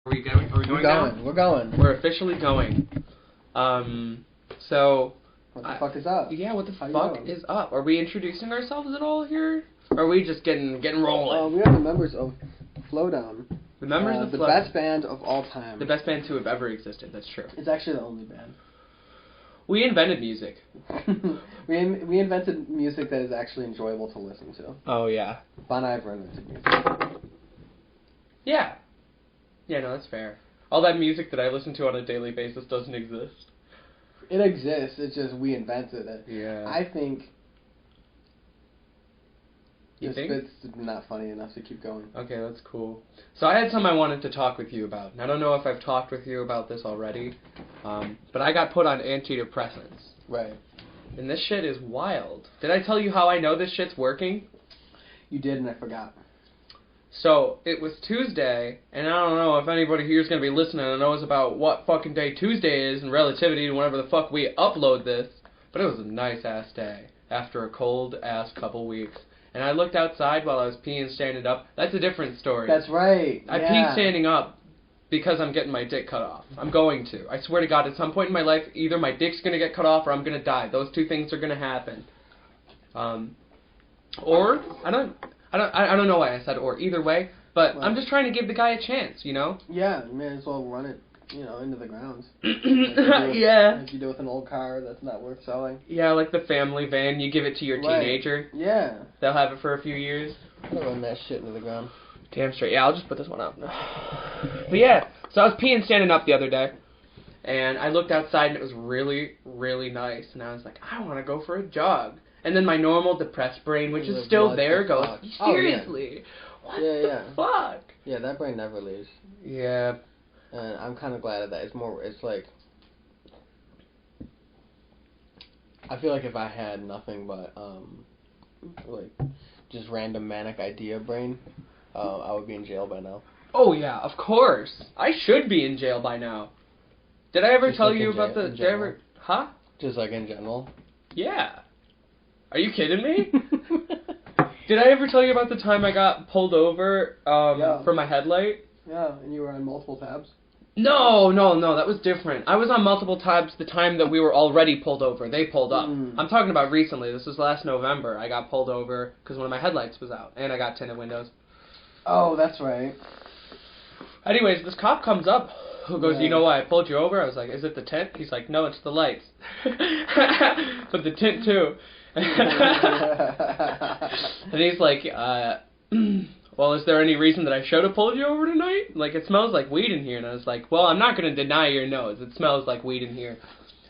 Are we going? Are we going now? We're going. We're officially going. So. What the fuck is up? Yeah, what the fuck is up? Are we introducing ourselves at all here? Or are we just getting rolling? We are the members of Flowdown. The members of the Flowdown. best band of all time. The best band to have ever existed. That's true. It's actually the only band. We invented music. we invented music that is actually enjoyable to listen to. Oh yeah. Bon Iver invented music. Yeah. Yeah, no, that's fair. All that music that I listen to on a daily basis doesn't exist. It exists. It's just we invented it. Yeah. I think. You think? It's not funny enough to keep going. Okay, that's cool. So I had something I wanted to talk with you about. And I don't know if I've talked with you about this already, but I got put on antidepressants. Right. And this shit is wild. Did I tell you how I know this shit's working? You did, and I forgot. So, it was Tuesday, and I don't know if anybody here's going to be listening and knows about what fucking day Tuesday is in relativity to whenever the fuck we upload this, but it was a nice-ass day after a cold-ass couple weeks. And I looked outside while I was peeing standing up. That's a different story. That's right. I peed standing up because I'm getting my dick cut off. I'm going to. I swear to God, at some point in my life, either my dick's going to get cut off or I'm going to die. Those two things are going to happen. Or, I don't know why I said or. Either way, but I'm just trying to give the guy a chance, you know? Yeah, you may as well run it, into the ground. Like you do with an old car that's not worth selling. Yeah, like the family van, you give it to your teenager. Yeah. They'll have it for a few years. I'm gonna run that shit into the ground. Damn straight. Yeah, I'll just put this one out. But yeah, so I was peeing standing up the other day, and I looked outside and it was really, really nice, and I was like, I want to go for a jog. And then my normal depressed brain, which is still there, goes, seriously? What the fuck? Yeah, that brain never leaves. Yeah. And I'm kind of glad of that. It's like, I feel like if I had nothing but, like, just random manic idea brain, I would be in jail by now. Oh, yeah, of course. I should be in jail by now. Did I ever tell you about the... Did I ever... Huh? Just like in general? Yeah. Are you kidding me? Did I ever tell you about the time I got pulled over for my headlight? Yeah, and you were on multiple tabs? No, that was different. I was on multiple tabs the time that we were already pulled over. They pulled up. I'm talking about recently. This was last November. I got pulled over because one of my headlights was out, and I got tinted windows. Oh, that's right. Anyways, this cop comes up who goes, you know why I pulled you over? I was like, is it the tint? He's like, no, it's the lights. But the tint, too. And he's like, well, is there any reason that I should have pulled you over tonight? Like, it smells like weed in here. And I was like, well, I'm not going to deny your nose. It smells like weed in here.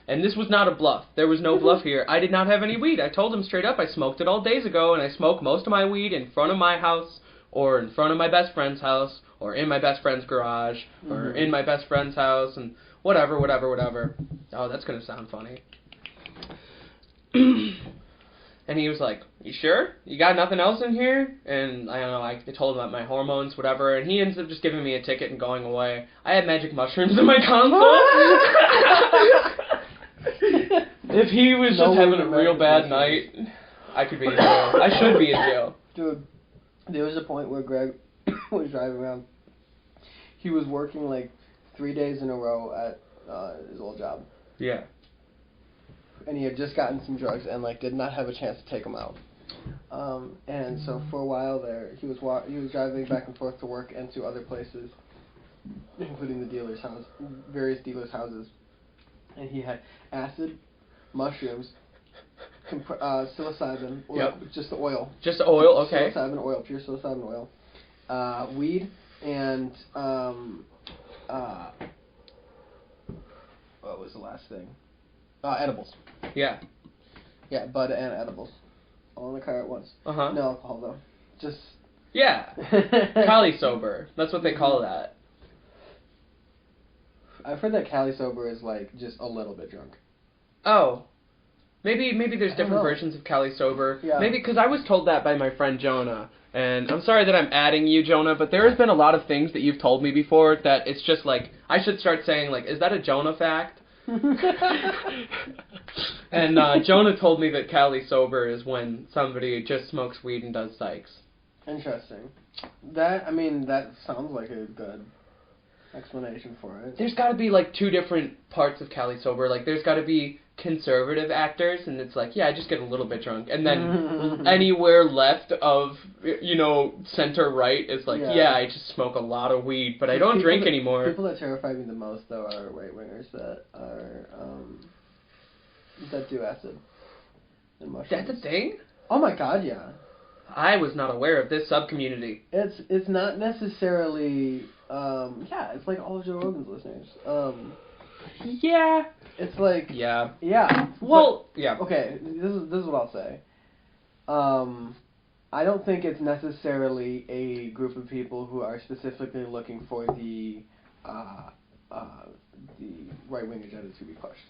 And this was not a bluff. There was no bluff here. I did not have any weed. I told him straight up I smoked it all days ago, and I smoked most of my weed in front of my house, or in front of my best friend's house, or in my best friend's garage, or in my best friend's house, and whatever. Oh, that's going to sound funny. And he was like, you sure? You got nothing else in here? And I don't know, I told him about my hormones, whatever, and he ends up just giving me a ticket and going away. I had magic mushrooms in my console. If he was just having a real bad night, I could be in jail. I should be in jail. Dude, there was a point where Greg was driving around. He was working like 3 days in a row at his old job. Yeah. And he had just gotten some drugs and like did not have a chance to take them out. And so for a while there, he was driving back and forth to work and to other places, including the dealer's house, various dealers' houses. And he had acid, mushrooms, psilocybin, just the oil. Just the oil, okay. Psilocybin oil, pure psilocybin oil. Weed and what was the last thing? Edibles. Yeah. Yeah, bud and edibles. All in the car at once. No alcohol, though. Just... Yeah. Cali sober. That's what they call that. I've heard that Cali sober is, like, just a little bit drunk. Oh. Maybe there's different versions of Cali sober. Yeah. Maybe, because I was told that by my friend Jonah. And I'm sorry that I'm adding you, Jonah, but there has been a lot of things that you've told me before that it's just, like, I should start saying, like, is that a Jonah fact? And Jonah told me that Cali sober is when somebody just smokes weed and does psychs. Interesting. That sounds like a good explanation for it. There's got to be like two different parts of Cali Sober. Like there's got to be conservative actors, and it's like, yeah, I just get a little bit drunk, and then anywhere left of, you know, center right is like, yeah, I just smoke a lot of weed, but I don't drink anymore. People that terrify me the most though are right wingers that are that do acid and mushrooms. That's a thing? Oh my god, yeah. I was not aware of this sub-community. It's not necessarily it's like all of Joe Rogan's listeners. Yeah. It's like yeah. Well, yeah. Okay, this is what I'll say. I don't think it's necessarily a group of people who are specifically looking for the right wing agenda to be pushed.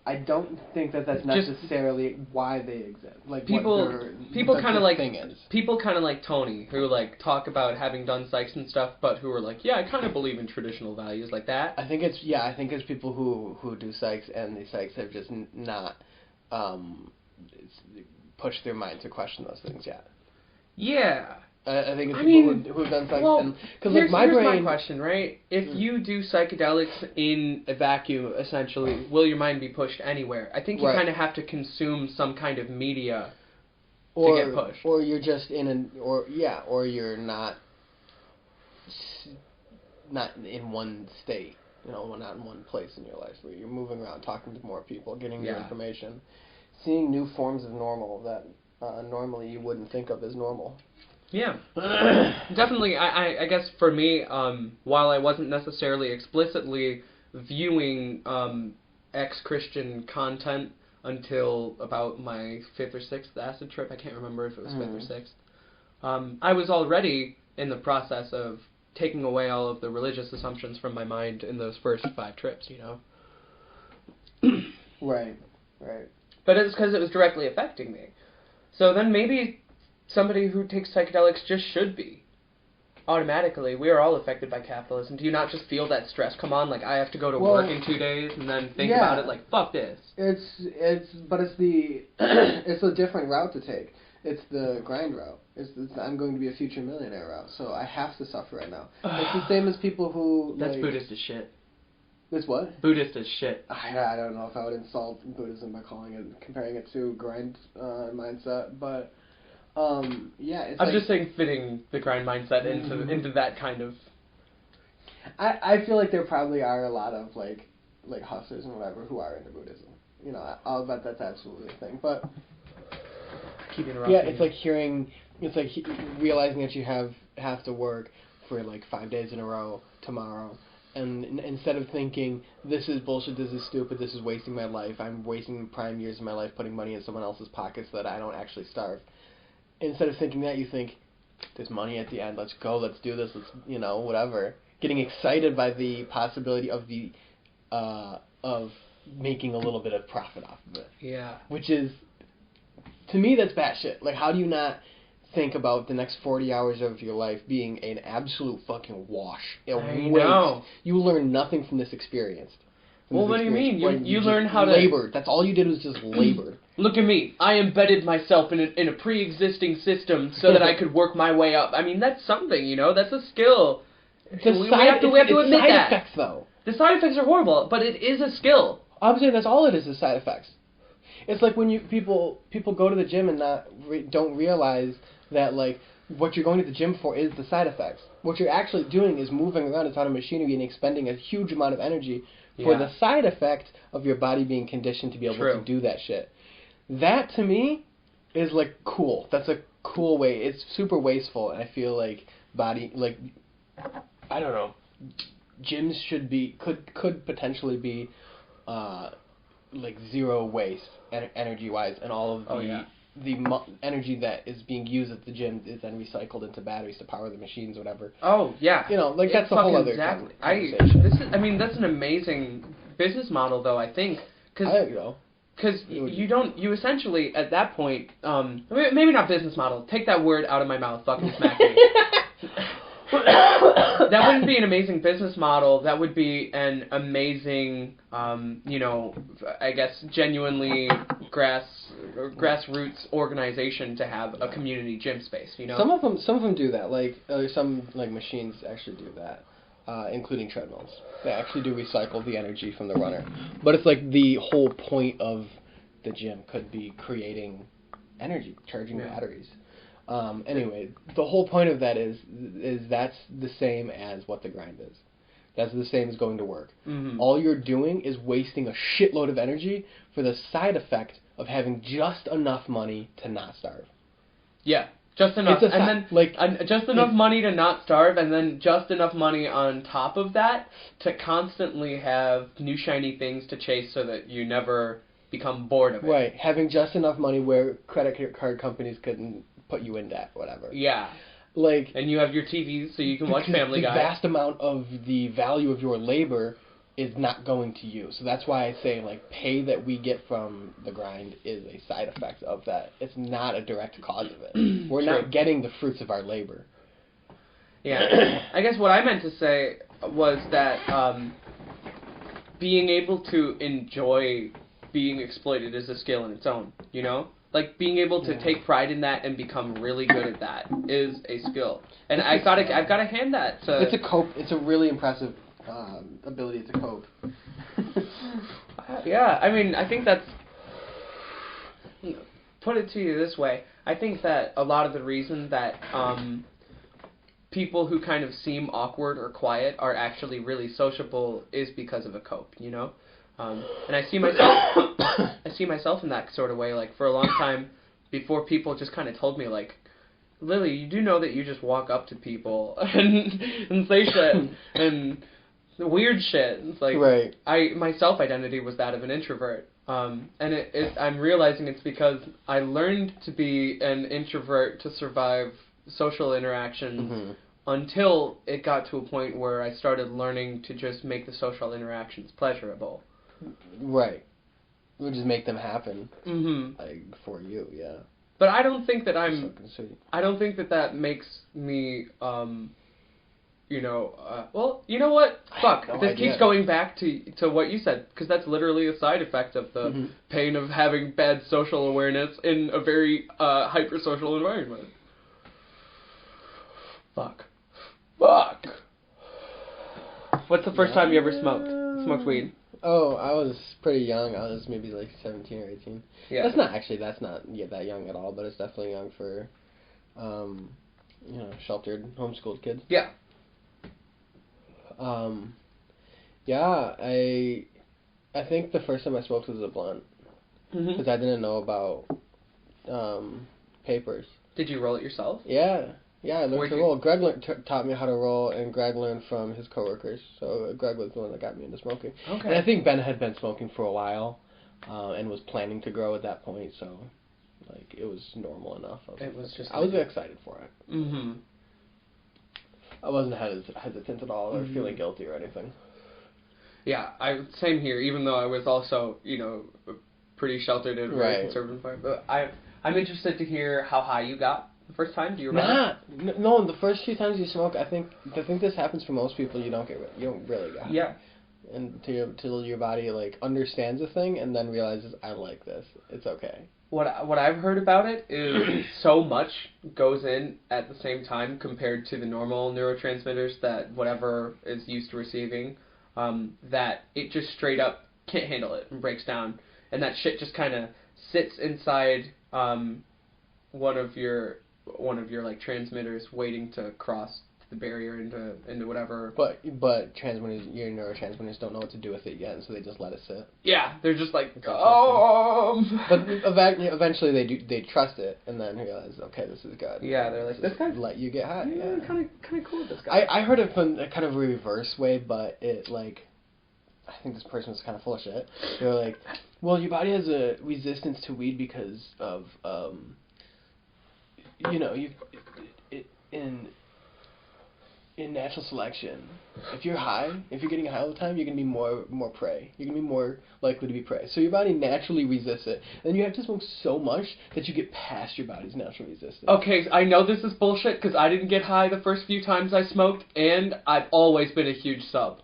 I don't think that's necessarily why they exist. Like people kind of like thing is. People kind of like Tony, who like talk about having done psychs and stuff, but who are like, yeah, I kind of believe in traditional values like that. I think it's people who do psychs, and the psychs have just not pushed their mind to question those things yet. Yeah. I think it's people who've done psychs. Well, here's my question, right? If you do psychedelics in a vacuum, essentially, will your mind be pushed anywhere? I think you kind of have to consume some kind of media to get pushed. Or you're just or you're not in one state, you know, not in one place in your life, where you're moving around, talking to more people, getting new information, seeing new forms of normal that normally you wouldn't think of as normal. Yeah, definitely. I guess for me, while I wasn't necessarily explicitly viewing ex-Christian content until about my 5th or 6th acid trip, I can't remember if it was 5th or 6th, I was already in the process of taking away all of the religious assumptions from my mind in those first 5 trips, you know? Right. But it's because it was directly affecting me. So then maybe somebody who takes psychedelics just should be. Automatically. We are all affected by capitalism. Do you not just feel that stress come on? Like, I have to go to work in 2 days and then think about it like, fuck this. It's a different route to take. It's the grind route. It's I'm going to be a future millionaire route, so I have to suffer right now. It's the same as people who... That's Buddhist as shit. It's what? Buddhist as shit. I don't know if I would insult Buddhism by comparing it to grind mindset, but... it's I'm just saying fitting the grind mindset into that kind of... I feel like there probably are a lot of, like hustlers and whatever who are into Buddhism. You know, I'll bet that's absolutely a thing. But, keep interrupting. Yeah, it's like realizing that you have to work for, like, 5 days in a row tomorrow. And instead of thinking, this is bullshit, this is stupid, this is wasting my life, I'm wasting prime years of my life putting money in someone else's pockets so that I don't actually starve. Instead of thinking that, you think, there's money at the end, let's go, let's do this, let's, you know, whatever. Getting excited by the possibility of of making a little bit of profit off of it. Yeah. Which is, to me, that's batshit. Like, how do you not think about the next 40 hours of your life being an absolute fucking wash? A waste. Know. You learn nothing from this experience. Well, what do you mean? You learn how to... Labored. That's all you did was just labor. Look at me. I embedded myself in a pre-existing system so that I could work my way up. I mean, that's something, you know? That's a skill. We have to admit that. Side effects, though. The side effects are horrible, but it is a skill. I'm saying that's all it is side effects. It's like when people go to the gym and don't realize that, like, what you're going to the gym for is the side effects. What you're actually doing is moving around inside a machinery and expending a huge amount of energy for the side effect of your body being conditioned to be able to do that shit. That, to me, is, like, cool. That's a cool way. It's super wasteful, and I feel like I don't know, gyms could potentially be, like, zero waste energy-wise, and all of the energy that is being used at the gym is then recycled into batteries to power the machines, whatever. Oh, yeah. You know, like, that's a whole other conversation. That's an amazing business model, though, I think. Because you essentially, at that point, maybe not business model, take that word out of my mouth, fucking smack me. That wouldn't be an amazing business model. That would be an amazing, I guess, genuinely grassroots organization to have a community gym space. You know, some of them do that. Like some machines actually do that. including treadmills. They actually do recycle the energy from the runner. But it's like the whole point of the gym could be creating energy, charging batteries. Anyway, the whole point of that is that's the same as what the grind is. That's the same as going to work. Mm-hmm. All you're doing is wasting a shitload of energy for the side effect of having just enough money to not starve. Yeah, just enough, and then just enough money to not starve, and then just enough money on top of that to constantly have new shiny things to chase, so that you never become bored of it. Right, having just enough money where credit card companies couldn't put you in debt, whatever. Yeah. And you have your TVs so you can watch Family Guy. The vast amount of the value of your labor is not going to you. So that's why I say, pay that we get from the grind is a side effect of that. It's not a direct cause of it. We're not getting the fruits of our labor. Yeah. I guess what I meant to say was that being able to enjoy being exploited is a skill in its own, you know? Being able to take pride in that and become really good at that is a skill, and I've got to hand that to. It's a really impressive ability to cope. Yeah, I mean, I think that's. Put it to you this way: I think that a lot of the reason that people who kind of seem awkward or quiet are actually really sociable is because of a cope, you know. And I see myself in that sort of way. For a long time, before people just kind of told me, Lily, you do know that you just walk up to people and say shit and weird shit. It's right. My self-identity was that of an introvert. And I'm realizing it's because I learned to be an introvert to survive social interactions until it got to a point where I started learning to just make the social interactions pleasurable. Right. We'll just make them happen. Mm-hmm. For you, yeah. But I don't think that I don't think that makes me, well, you know what? Fuck. This keeps going back to what you said, because that's literally a side effect of the pain of having bad social awareness in a very hyper-social environment. Fuck. What's the first time you ever smoked weed? Oh, I was pretty young. I was maybe 17 or 18. Yeah. That's not that young at all, but it's definitely young for, sheltered, homeschooled kids. Yeah. Yeah, I think the first time I smoked was a blunt. Because I didn't know about, papers. Did you roll it yourself? Yeah. Yeah, I learned to roll. Greg taught me how to roll, and Greg learned from his coworkers. So Greg was the one that got me into smoking. Okay. And I think Ben had been smoking for a while, and was planning to grow at that point. So, it was normal enough. I was excited for it. Mm-hmm. I wasn't hesitant at all, or feeling guilty or anything. Yeah, same here. Even though I was also, pretty sheltered and very conservative environment. But I'm interested to hear how high you got. The first time, do you remember? No. The first few times you smoke, I think this happens for most people. You don't really get high. Yeah. Until your body understands a thing and then realizes, I like this. It's okay. What I've heard about it is so much goes in at the same time compared to the normal neurotransmitters that whatever is used to receiving, that it just straight up can't handle it and breaks down, and that shit just kind of sits inside one of your transmitters waiting to cross the barrier into whatever. But your neurotransmitters don't know what to do with it yet, so they just let it sit. Yeah, they're just But eventually they trust it and then realize, okay, this is good. Yeah, they're this guy let you get high. Yeah, kind of cool. This guy. I heard it from a kind of a reverse way, but it I think this person was kind of full of shit. They were well, your body has a resistance to weed because of in natural selection, if you're getting high all the time, you're going to be more prey. You're going to be more likely to be prey. So your body naturally resists it. Then you have to smoke so much that you get past your body's natural resistance. Okay, I know this is bullshit because I didn't get high the first few times I smoked, and I've always been a huge sub.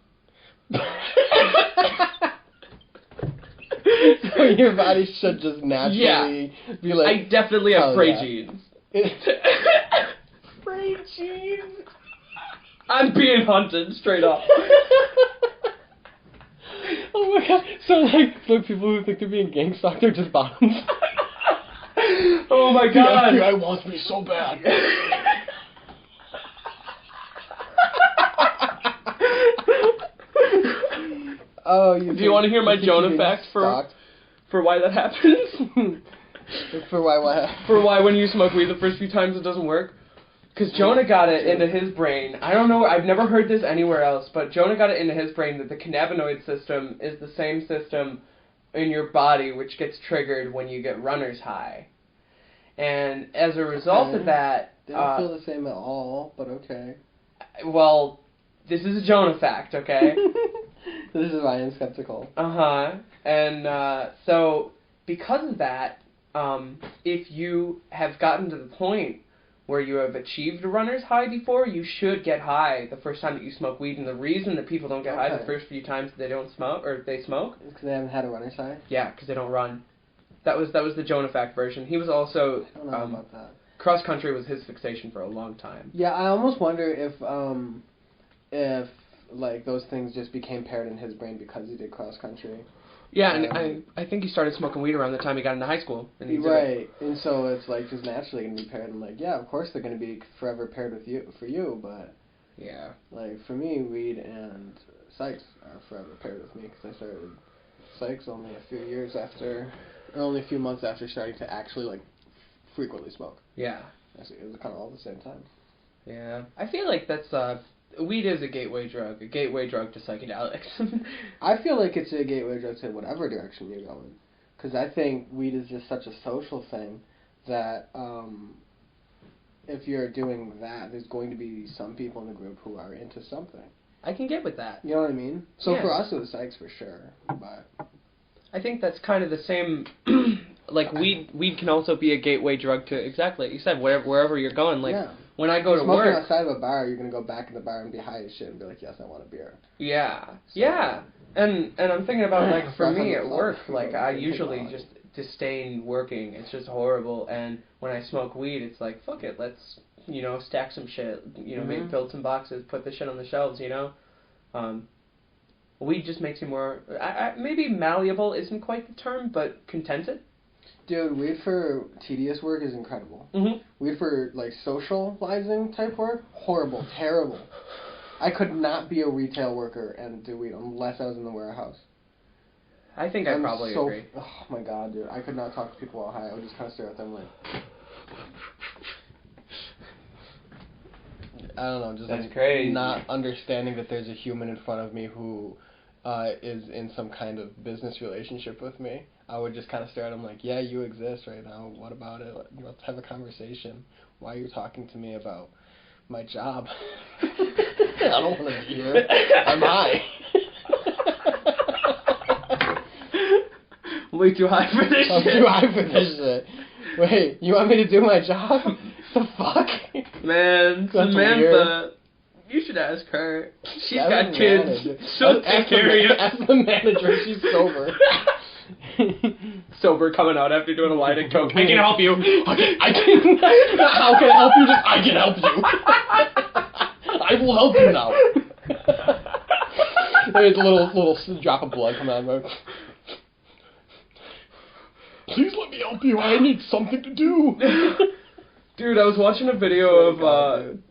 So your body should just naturally be I definitely have prey genes. Prey genes. I'm being hunted straight up. Oh my god. So like for people who think they're being gang stalked, they're just bottoms. Oh my god. The FBI wants me so bad. Oh, Do you want to hear my Jonah fact for why that happens? For why what? For why when you smoke weed the first few times it doesn't work? Because Jonah got it into his brain. I don't know, I've never heard this anywhere else, but Jonah got it into his brain that the cannabinoid system is the same system in your body which gets triggered when you get runner's high. And as a result of that... They don't feel the same at all, but okay. Well, this is a Jonah fact, okay? This is why I'm skeptical. Uh-huh. And so, because of that, if you have gotten to the point where you have achieved a runner's high before, you should get high the first time that you smoke weed. And the reason that people don't get high the first few times that they don't smoke, or they smoke... It's because they haven't had a runner's high? Yeah, because they don't run. That was the Jonah fact version. He was also... I don't know about that. Cross-country was his fixation for a long time. Yeah, I almost wonder if like, those things just became paired in his brain because he did cross-country. Yeah, and I think he started smoking weed around the time he got into high school. And he right, and so it's like just naturally going to be paired. I'm like, yeah, of course they're going to be forever paired with you for you, but yeah, like for me, weed and psychs are forever paired with me because I started psychs only a few months after starting to actually like frequently smoke. Yeah, it was kind of all at the same time. Yeah, I feel like that's weed is a gateway drug to psychedelics. I feel like it's a gateway drug to whatever direction you're going. Because I think weed is just such a social thing that if you're doing that, there's going to be some people in the group who are into something. I can get with that. You know what I mean? So yeah. For us, it was psychs for sure. But I think that's kind of the same. Like weed can also be a gateway drug to exactly like you said wherever you're going. Like yeah. When I go to smoking work outside of a bar, you're gonna go back in the bar and be high as shit and be like, yes, I want a beer. Yeah, so, yeah. And I'm thinking about like for me at work, like I usually just disdain working. It's just horrible. And when I smoke weed, it's like fuck it, let's stack some shit. Maybe build some boxes, put the shit on the shelves. Weed just makes you more maybe malleable isn't quite the term, but contented. Dude, weed for tedious work is incredible. Mm-hmm. Weed for, like, socializing type work, horrible, terrible. I could not be a retail worker and do weed unless I was in the warehouse. I think I probably agree. Oh, my God, dude. I could not talk to people while high. I would just kind of stare at them like... I don't know, just That's crazy. Not understanding that there's a human in front of me who is in some kind of business relationship with me. I would just kind of stare at him like, yeah, you exist right now. What about it? Let's have a conversation. Why are you talking to me about my job? I don't want to be here. I'm high. Way too high for this shit. I'm too high for this shit. Wait, you want me to do my job? The fuck? Man, That's Samantha, weird. you should ask her. She's That got was kids. manager. She'll take care of you. Ask the manager, she's sober. Sober coming out after doing a line of coke. I can help you. Okay, I can. How can I help you? I can help you. I will help you now. There's a little drop of blood coming out of my mouth. Please let me help you. I need something to do. Dude, I was watching a video of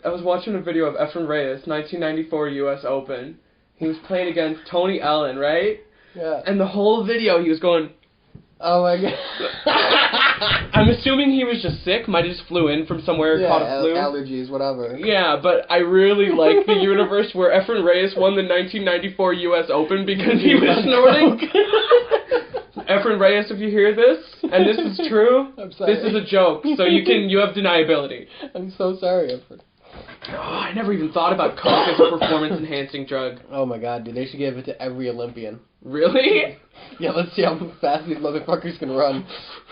Efren Reyes, 1994 U.S. Open. He was playing against Tony Allen, right? Yeah. And the whole video, he was going. Oh my God. I'm assuming he was just sick. Might have just flew in from somewhere, caught a flu. Allergies, whatever. Yeah, but I really like the universe where Efren Reyes won the 1994 U.S. Open because he was snorting. Efren Reyes, if you hear this, and this is true, I'm sorry. this is a joke, so you have deniability. I'm so sorry, Efren. Oh, I never even thought about coke as a performance-enhancing drug. Oh my God, dude, they should give it to every Olympian. Really? Yeah, let's see how fast these motherfuckers can run.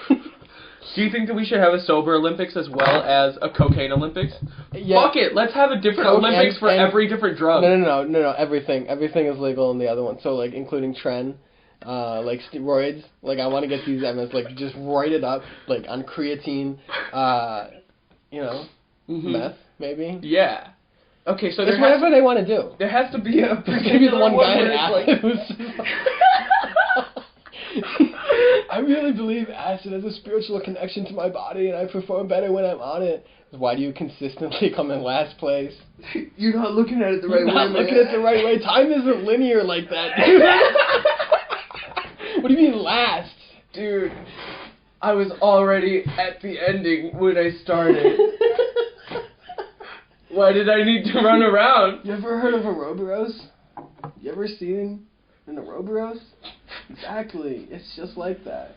Do you think that we should have a sober Olympics as well as a cocaine Olympics? Yeah. Fuck it, let's have a different Coke Olympics for and every different drug. No, everything is legal in the other one. So, like, including Tren, like steroids. Like, I want to get these MS, like, just write it up, like, on creatine, meth, maybe. Yeah. Okay, so It's whatever they want to do. there has to be a Maybe the one guy where in it's acid who's just like, I really believe acid has a spiritual connection to my body, and I perform better when I'm on it. Why do you consistently come in last place? You're not looking at it the right You're way. not looking at the right way. Time isn't linear like that. What do you mean last? Dude, I was already at the ending when I started. Why did I need to run around? You ever heard of Ouroboros? You ever seen an Ouroboros? Exactly. It's just like that.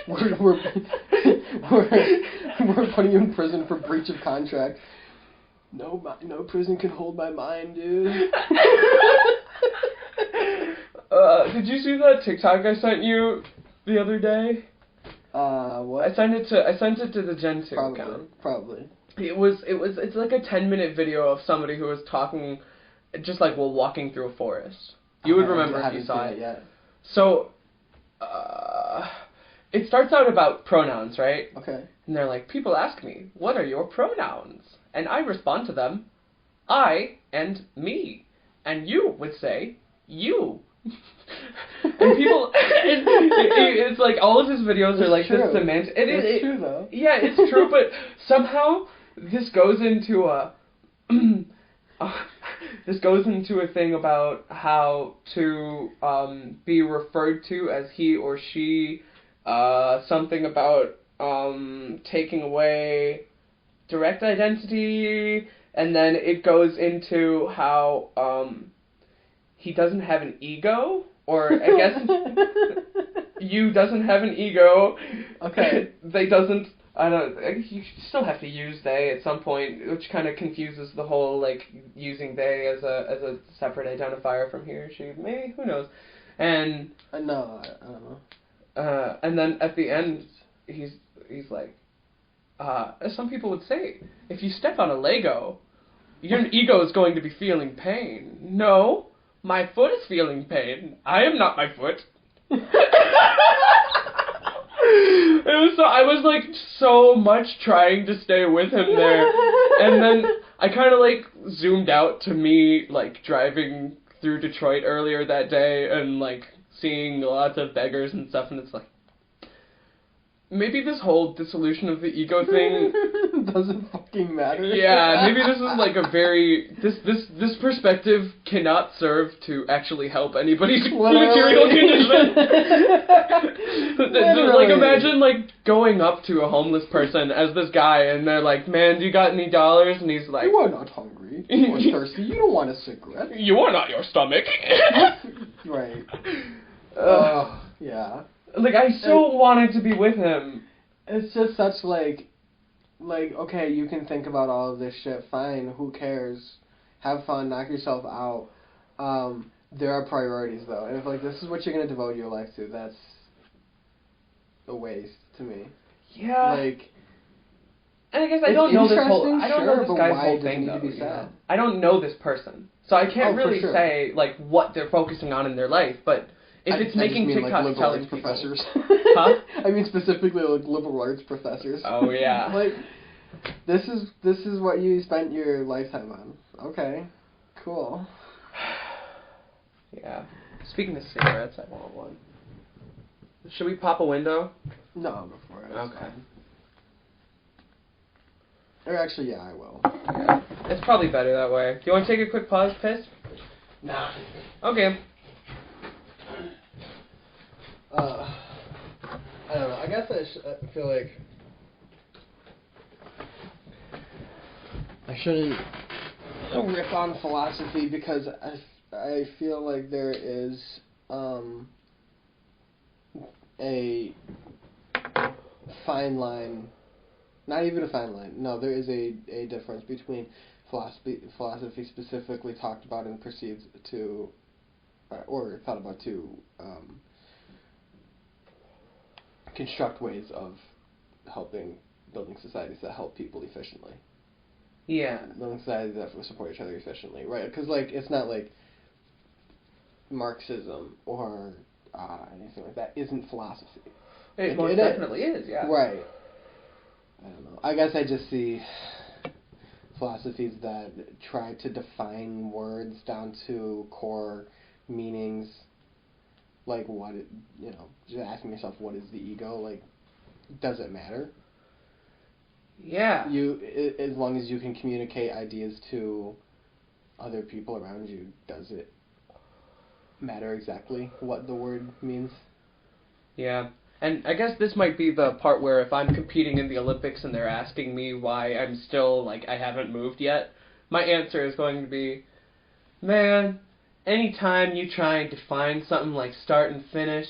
We're putting you in prison for breach of contract. No prison can hold my mind, dude. Did you see that TikTok I sent you the other day? What? I sent it to the Jentoo account. Probably. It's like a 10-minute video of somebody who was talking, just like while walking through a forest. You would remember if you saw it. Yet. So, it starts out about pronouns, right? Okay. And they're like, people ask me, what are your pronouns? And I respond to them, I and me. And you would say, you. And people, it's like all of his videos are like this semantic. It's true though. Yeah, it's true, but somehow this goes into a thing about how to be referred to as he or she, something about taking away direct identity, and then it goes into how he doesn't have an ego, or I guess you doesn't have an ego. Okay. They doesn't. I don't. You still have to use they at some point, which kind of confuses the whole like using they as a separate identifier from he or she. Maybe, who knows? And no, I don't know. And then at the end, he's like, as some people would say, if you step on a Lego, your ego is going to be feeling pain. No, my foot is feeling pain. I am not my foot. I was like so much trying to stay with him there, and then I kind of like zoomed out to me like driving through Detroit earlier that day and like seeing lots of beggars and stuff, and it's like, maybe this whole dissolution of the ego thing doesn't fucking matter. Yeah, maybe this is like a very this perspective cannot serve to actually help anybody's material condition. Like imagine like going up to a homeless person as this guy, and they're like, "Man, do you got any dollars?" And he's like, "You are not hungry. You are thirsty. You don't want a cigarette. You are not your stomach." Right. Yeah. Like, I so wanted to be with him. It's just such, like, okay, you can think about all of this shit, fine, who cares? Have fun, knock yourself out. There are priorities, though. And if, like, this is what you're going to devote your life to, that's a waste to me. Yeah. Like... And I guess I don't know this whole... I don't know this guy's why whole thing, does it need to though. be sad? I don't know this person. So I can't really say, like, what they're focusing on in their life, but... If it's making TikToks like telling people. Professors. Huh? I mean specifically like liberal arts professors. Oh yeah. Like this is what you spent your lifetime on. Okay. Cool. Yeah. Speaking of cigarettes, I want one. Should we pop a window? No, before it. Okay. Fine. Or actually, yeah, I will. Yeah. It's probably better that way. Do you want to take a quick pause, Piss? No. Okay. I don't know. I guess I feel like I shouldn't rip on philosophy because I feel like there is a fine line. Not even a fine line. No, there is a difference between philosophy specifically talked about and perceived to, or thought about to, construct ways of building societies that help people efficiently. Yeah. Building societies that support each other efficiently, right? Because, like, it's not like Marxism or anything like that isn't philosophy. It most definitely is, yeah. Right. I don't know. I guess I just see philosophies that try to define words down to core meanings, like what it, just asking yourself, what is the ego? Like, does it matter? Yeah. As long as you can communicate ideas to other people around you, does it matter exactly what the word means? Yeah. And I guess this might be the part where if I'm competing in the Olympics and they're asking me why I'm still, like, I haven't moved yet, my answer is going to be, man, anytime you try and define something like start and finish,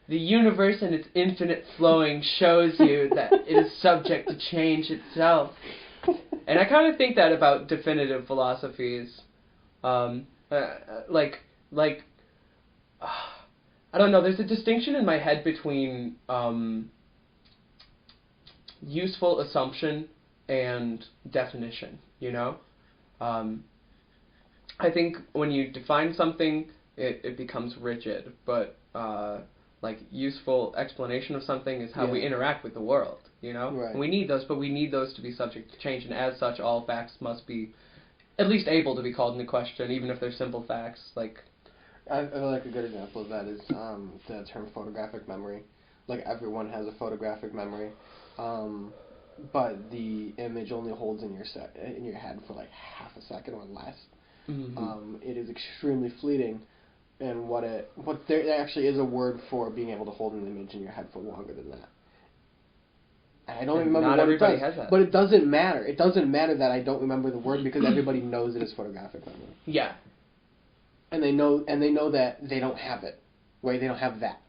the universe and its infinite flowing shows you that it is subject to change itself. And I kind of think that about definitive philosophies. I don't know, there's a distinction in my head between useful assumption and definition, I think when you define something, it becomes rigid, but useful explanation of something is how we interact with the world, Right. And we need those, but we need those to be subject to change, and as such, all facts must be at least able to be called into question, even if they're simple facts, like... I feel like a good example of that is the term photographic memory. Like, everyone has a photographic memory, but the image only holds in your head for like half a second or less. Mm-hmm. It is extremely fleeting, and there actually is a word for being able to hold an image in your head for longer than that. And I don't remember not what everybody it does, has that. but it doesn't matter. It doesn't matter that I don't remember the word because everybody knows it is photographic memory. Yeah. And they know that they don't have it, right? They don't have that.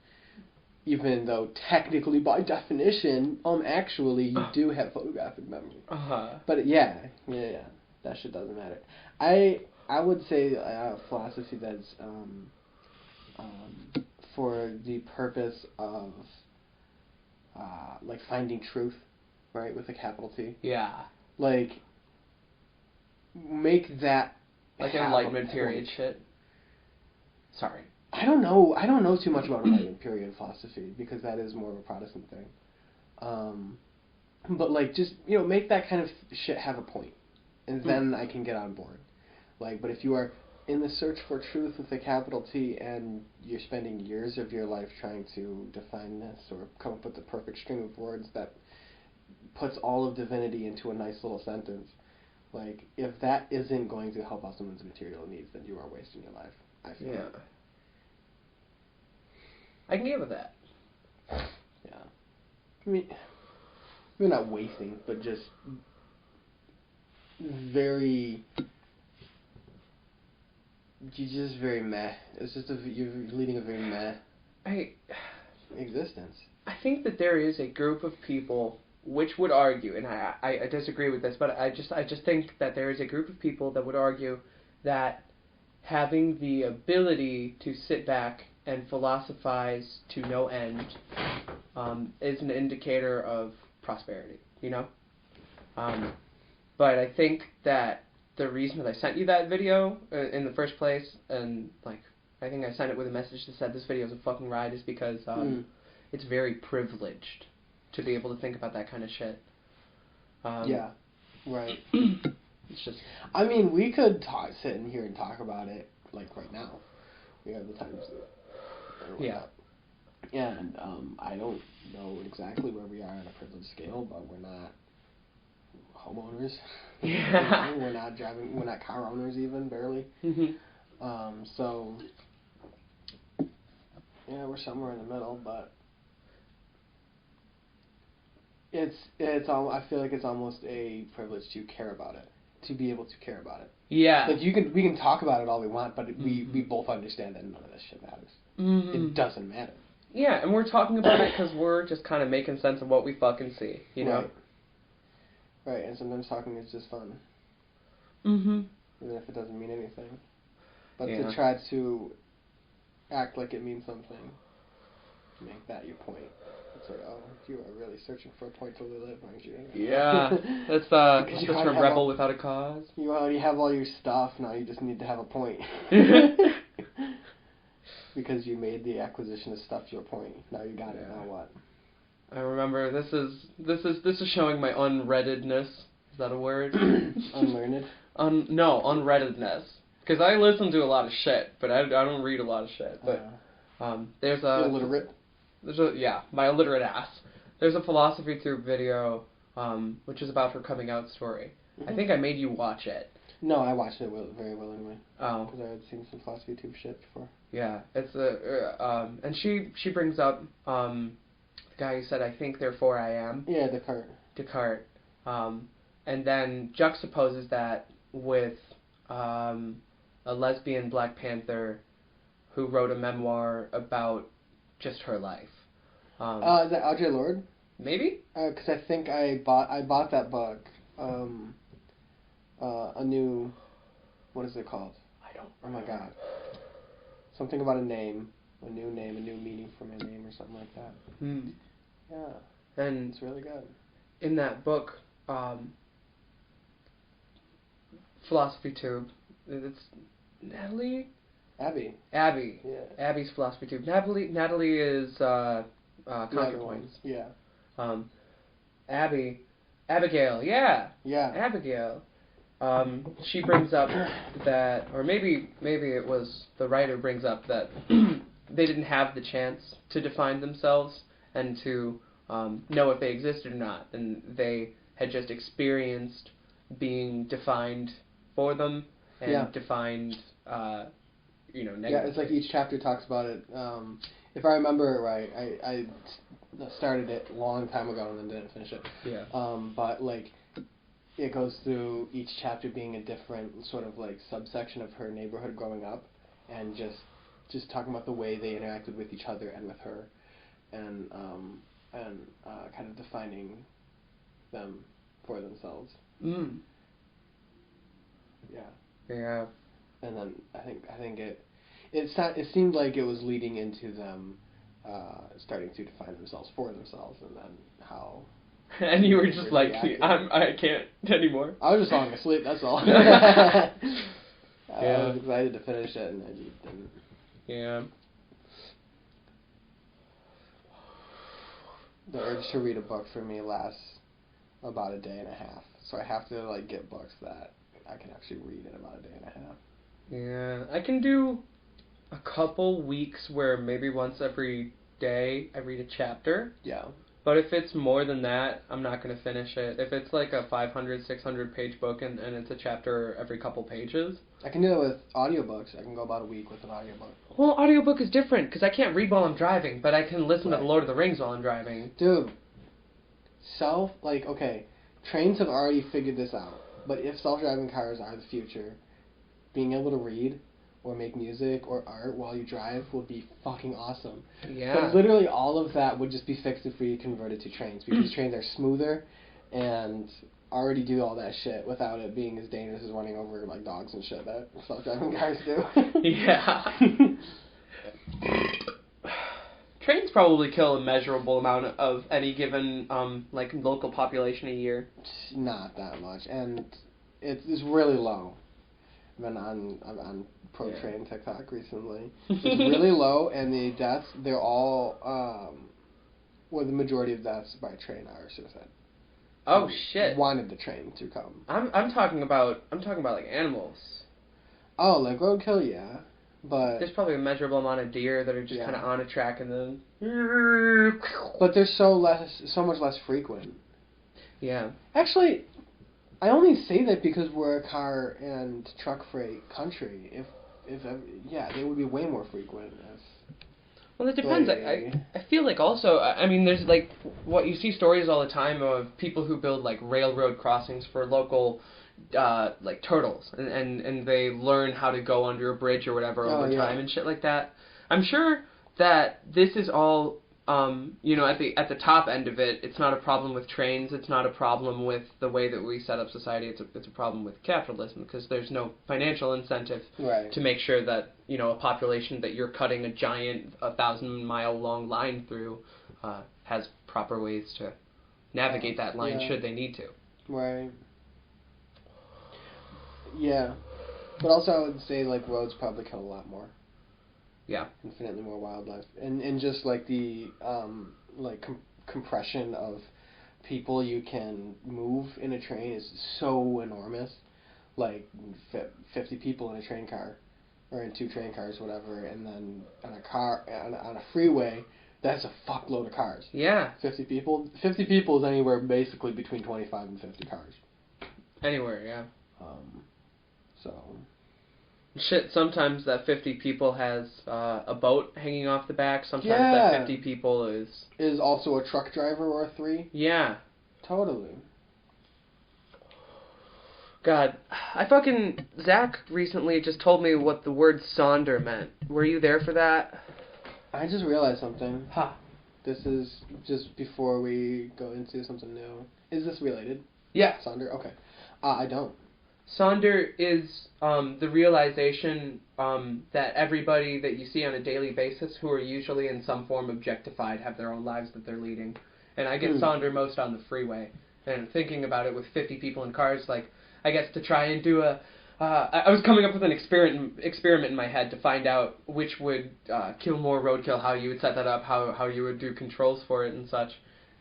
Even though technically, by definition, actually you do have photographic memory. But yeah, that shit doesn't matter. I would say philosophy that's for the purpose of like finding truth, right, with a capital T. Yeah. Like, make that like have Enlightenment a period point. shit. Sorry. I don't know too much about Enlightenment period philosophy because that is more of a Protestant thing. But like, just make that kind of shit have a point, and then I can get on board. Like, but if you are in the search for truth with a capital T and you're spending years of your life trying to define this or come up with the perfect string of words that puts all of divinity into a nice little sentence, like, if that isn't going to help out someone's material needs, then you are wasting your life, I feel. Yeah. I can get with that. Yeah. I mean, maybe not wasting, but just very... You're just very meh. It's just you're leading a very meh existence. I think that there is a group of people which would argue, and I disagree with this, but I just think that there is a group of people that would argue that having the ability to sit back and philosophize to no end is an indicator of prosperity, But I think that the reason that I sent you that video in the first place, and I think I sent it with a message that said this video is a fucking ride, is because it's very privileged to be able to think about that kind of shit. Yeah, right. It's just... I mean, we could sit in here and talk about it, like, right now. We have the time to do it. Yeah. And I don't know exactly where we are on a privilege scale, but we're not homeowners. Yeah. We're not car owners even, barely. Mm-hmm. So, yeah, we're somewhere in the middle, but I feel like it's almost a privilege to care about it, to be able to care about it. Yeah. Like, we can talk about it all we want, but we both understand that none of this shit matters. Mm-hmm. It doesn't matter. Yeah, and we're talking about it because we're just kind of making sense of what we fucking see, Right, and sometimes talking is just fun. Mm-hmm. Even if it doesn't mean anything. But Yeah. to try to act like it means something, make that your point. It's like, oh, you are really searching for a point to live, aren't you? Yeah, that's just from Rebel Without a Cause. You already have all your stuff, now you just need to have a point. Because you made the acquisition of stuff your point. Now you got it, now what? I remember this is showing my unreadedness. Is that a word? Unlearned. No, unreadedness. Because I listen to a lot of shit, but I don't read a lot of shit. But there's a Illiterate. My illiterate ass. There's a Philosophy Tube video, which is about her coming out story. I think I made you watch it. No, I watched it very willingly. Oh. Because I had seen some Philosophy Tube shit before. Yeah, it's and she brings up the guy who said, "I think, therefore I am." Yeah, Descartes. Descartes, and then juxtaposes that with a lesbian Black Panther who wrote a memoir about just her life. Is that Audre Lorde? Maybe? Because I think I bought that book. A new, what is it called? I don't. Oh my god. Something about a name, a new meaning for my name or something like that. Yeah. And it's really good. In that book, Philosophy Tube, it's Natalie? Abby. Abby. Yeah. Abby's Philosophy Tube. Natalie is ContraPoints. Yeah. Abigail, yeah. Yeah. Abigail. She brings up that, or maybe it was the writer brings up that they didn't have the chance to define themselves and to know if they existed or not, and they had just experienced being defined for them and defined, negatively. Yeah, it's like each chapter talks about it. If I remember it right, I started it a long time ago and then didn't finish it. Yeah. But like, it goes through each chapter being a different sort of like subsection of her neighborhood growing up, and just talking about the way they interacted with each other and with her, and kind of defining them for themselves. Mm. Yeah. Yeah. And then I think it seemed like it was leading into them starting to define themselves for themselves, and then how. And you were just like, I can't anymore. I was just falling asleep. That's all. I was excited to finish it, and I just didn't. Yeah. The urge to read a book for me lasts about a day and a half, so I have to like get books that I can actually read in about a day and a half. Yeah, I can do a couple weeks where maybe once every day I read a chapter. Yeah. But if it's more than that, I'm not going to finish it. If it's like a 500, 600 page book and it's a chapter every couple pages. I can do it with audiobooks. I can go about a week with an audiobook. Well, audiobook is different because I can't read while I'm driving, but I can listen to The Lord of the Rings while I'm driving. Dude, trains have already figured this out. But if self-driving cars are the future, being able to read or make music or art while you drive would be fucking awesome. Yeah. But literally all of that would just be fixed if we converted to trains, because trains are smoother and already do all that shit without it being as dangerous as running over like dogs and shit that self-driving cars do. Yeah. Trains probably kill a measurable amount of any given local population a year. Not that much, and it's really low. I've been on Pro Train TikTok recently. It's really low, and the deaths, they're all the majority of deaths by train are suicide. Oh shit! Wanted the train to come. I'm talking about like animals. Oh, like roadkill, yeah, but there's probably a measurable amount of deer that are just kind of on a track and then. But they're so much less frequent. Yeah. Actually, I only say that because we're a car and truck freight country. If they would be way more frequent. Well, it depends. I feel like also, I mean, there's like what you see stories all the time of people who build like railroad crossings for local like turtles, and they learn how to go under a bridge or whatever over time and shit like that. I'm sure that this is all at the top end of it. It's not a problem with trains. It's not a problem with the way that we set up society. It's a problem with capitalism, because there's no financial incentive to make sure that a population that you're cutting a giant 1,000-mile long line through has proper ways to navigate that line should they need to. Right. Yeah, but also I would say like roads probably kill a lot more. Yeah. Infinitely more wildlife, and just like the compression of people you can move in a train is so enormous. Like 50 people in a train car, or in 2 train cars, whatever, and then on a freeway, that's a fuckload of cars. Yeah. 50 people. 50 people is anywhere basically between 25 and 50 cars. Anywhere, yeah. So. Shit, sometimes that 50 people has a boat hanging off the back. Sometimes Yeah. that 50 people Is also a truck driver or 3. Yeah. Totally. God, Zach recently just told me what the word Sonder meant. Were you there for that? I just realized something. Ha. This is just before we go into something new. Is this related? Yeah. Sonder? Okay. I don't. Sonder is the realization that everybody that you see on a daily basis who are usually in some form objectified have their own lives that they're leading. And I get Sonder most on the freeway. And thinking about it with 50 people in cars, like, I guess to try and do I was coming up with an experiment in my head to find out which would kill more roadkill, how you would set that up, how you would do controls for it and such.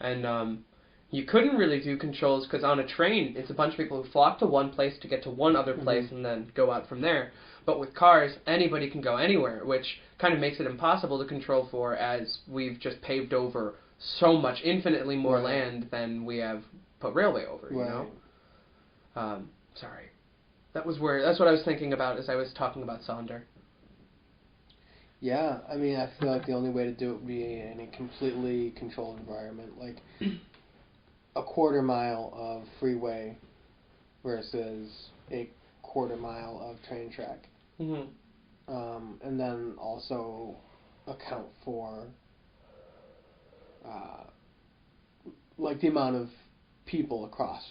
And you couldn't really do controls because on a train, it's a bunch of people who flock to one place to get to one other place and then go out from there. But with cars, anybody can go anywhere, which kind of makes it impossible to control for, as we've just paved over so much, infinitely more land than we have put railway over, you know? Sorry. That's what I was thinking about as I was talking about Sonder. Yeah, I mean, I feel like the only way to do it would be in a completely controlled environment, like a quarter mile of freeway versus a quarter mile of train track. Mm-hmm. And then also account for like the amount of people across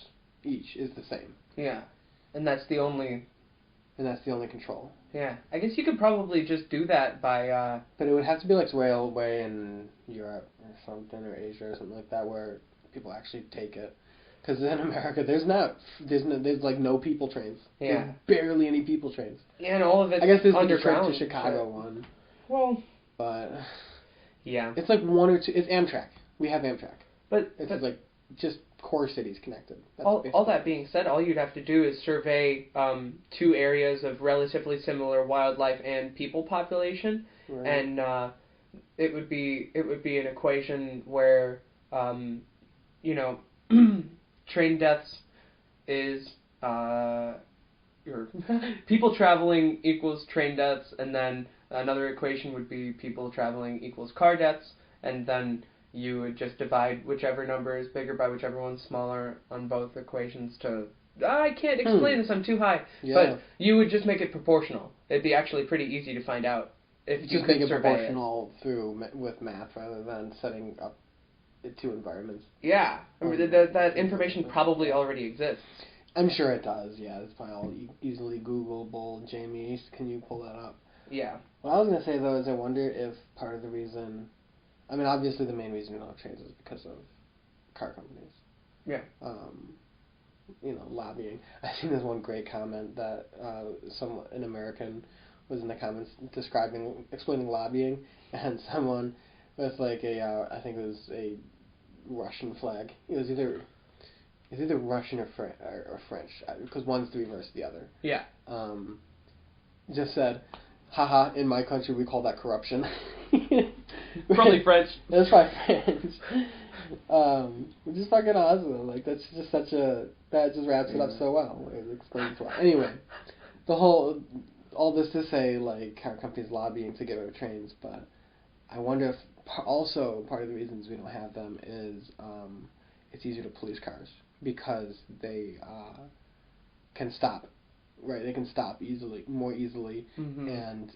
each is the same. Yeah, and that's the only control. Yeah, I guess you could probably just do that by But it would have to be like railway in Europe or something, or Asia or something like that, where people actually take it. Because in America, there's like no people trains. Yeah. There's barely any people trains. Yeah, and all of it's I guess there's underground. the Detroit to Chicago one. Well. But. Yeah. It's like 1 or 2. It's Amtrak. We have Amtrak. But it's like just core cities connected. That's all that being said, all you'd have to do is survey 2 areas of relatively similar wildlife and people population, right. And it would be an equation where train deaths is your people traveling equals train deaths, and then another equation would be people traveling equals car deaths, and then you would just divide whichever number is bigger by whichever one's smaller on both equations to... I can't explain this, I'm too high. Yeah. But you would just make it proportional. It'd be actually pretty easy to find out if you just could make it survey proportional with math rather than setting up 2 environments. Yeah. That information probably already exists. I'm sure it does, yeah. It's probably all easily Googleable. Jamie, can you pull that up? Yeah. What I was going to say, though, is I wonder if part of the reason... I mean, obviously the main reason we don't have trains is because of car companies. Yeah. Lobbying. I think there's one great comment that an American was in the comments explaining lobbying, and someone with like I think it was a Russian flag. It was either Russian or French, because one's the reverse of the other. Yeah. Just said, haha, in my country we call that corruption. Probably French. That's probably French. Which is fucking awesome. Like, that's just that just wraps it up so well. It explains well. Anyway, all this to say, like, car companies lobbying to get rid of trains, but I wonder if also part of the reasons we don't have them is it's easier to police cars because they can stop. Right, they can stop more easily, and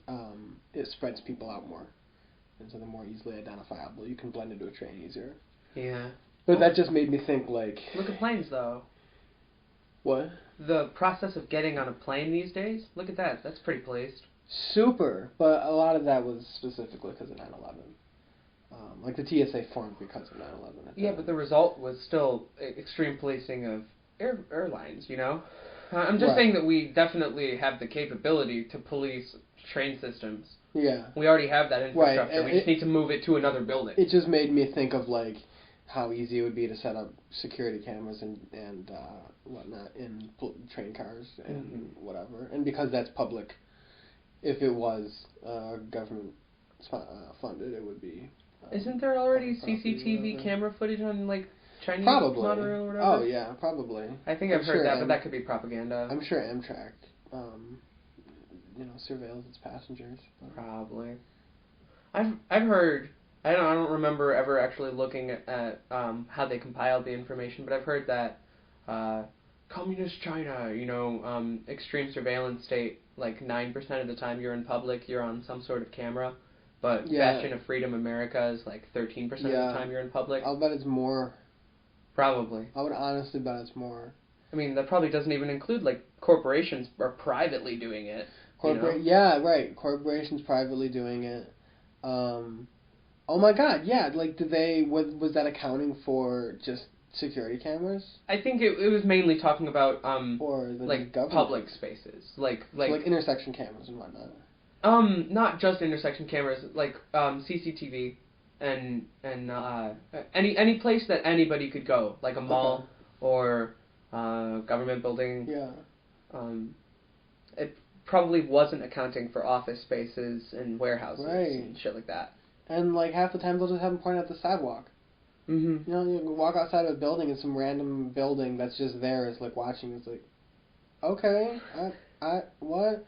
it spreads people out more. And so they're more easily identifiable. You can blend into a train easier. Yeah. But that just made me think, like... Look at planes, though. What? The process of getting on a plane these days, look at that. That's pretty policed. Super. But a lot of that was specifically because of 9/11. Like, the TSA formed because of 9/11. Yeah, but the result was still extreme policing of airlines, you know? I'm just saying that we definitely have the capability to police train systems. Yeah. We already have that infrastructure. Right. We just need to move it to another building. It just made me think of, like, how easy it would be to set up security cameras and whatnot in train cars and whatever. And because that's public, if it was government funded, it would be. Isn't there already CCTV camera footage on like Chinese probably monorail or whatever? Oh yeah, probably. I think I've heard that, but that could be propaganda. I'm sure Amtrak, surveils its passengers. Probably. I've heard. I don't remember ever actually looking at how they compiled the information, but I've heard that communist China, extreme surveillance state, like 9% of the time you're in public, you're on some sort of camera. But Bastion of Freedom America is like 13% of the time you're in public. I'll bet it's more. Probably. I would honestly bet it's more. I mean, that probably doesn't even include like corporations are privately doing it. Yeah, right. Corporations privately doing it. Oh my God, yeah. Like, was that accounting for just security cameras? I think it was mainly talking about or like government? Public spaces, like intersection cameras and whatnot. Not just intersection cameras, like CCTV, and any place that anybody could go, like a mall or government building. Yeah. It probably wasn't accounting for office spaces and warehouses and shit like that. And like half the time they'll just have them point at the sidewalk. Mm-hmm. You walk outside of a building and some random building that's just there is like watching. It's like, okay, what?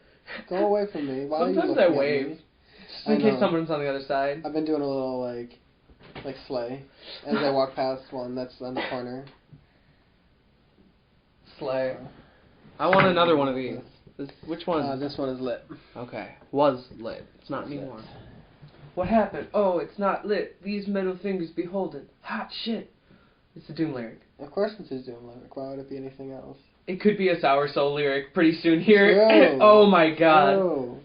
Go away from me. Why Sometimes are you looking I at wave, me? just in case someone's on the other side. I've been doing a little like slay as I walk past one that's on the corner. Slay. I want another one of these. Which one? This one is lit. Okay. Was lit. It's not anymore. What happened? Oh, it's not lit. These metal fingers beholden. Hot shit. It's a Doom lyric. Of course it's a Doom lyric. Why would it be anything else? It could be a Sour Soul lyric pretty soon here. Oh my God. True.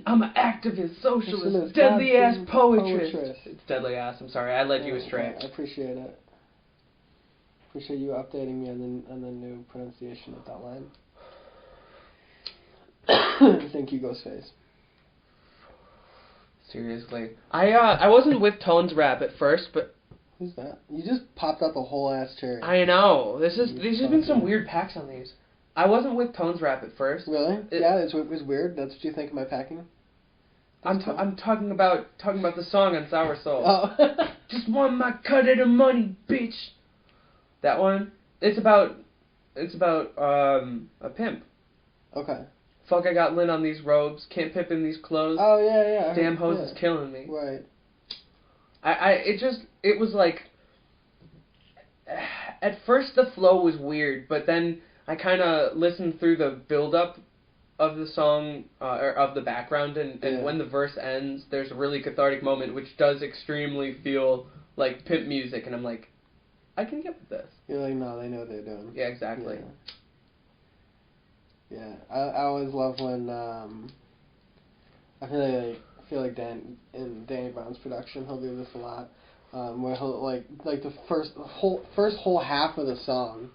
I'm an activist, socialist, deadly ass poetress. It's deadly ass. I'm sorry. I led you astray. I appreciate it. Appreciate you updating me on the new pronunciation of that line. Thank you, Ghostface. Seriously. I wasn't with Tone's rap at first, but... Who's that? You just popped out the whole ass cherry. I know. These have been some weird packs on these. I wasn't with Tone's rap at first. Really? Yeah, it was weird. That's what you think of my packing? I'm talking about the song on Sour Soul. Oh. Just want my cut of the money, bitch. That one. It's about a pimp. Okay. Fuck, I got lint on these robes. Can't pimp in these clothes. Oh yeah. Damn hoes is killing me. Right. It was like, at first the flow was weird, but then I kind of listened through the build-up of the song, or of the background, and when the verse ends, there's a really cathartic moment, which does extremely feel like pimp music, and I'm like, I can get with this. You're like, no, they know what they're doing. Yeah, exactly. Yeah, I always love when, I feel like Danny Brown's production, he'll do this a lot, where he'll, like the first whole half of the song,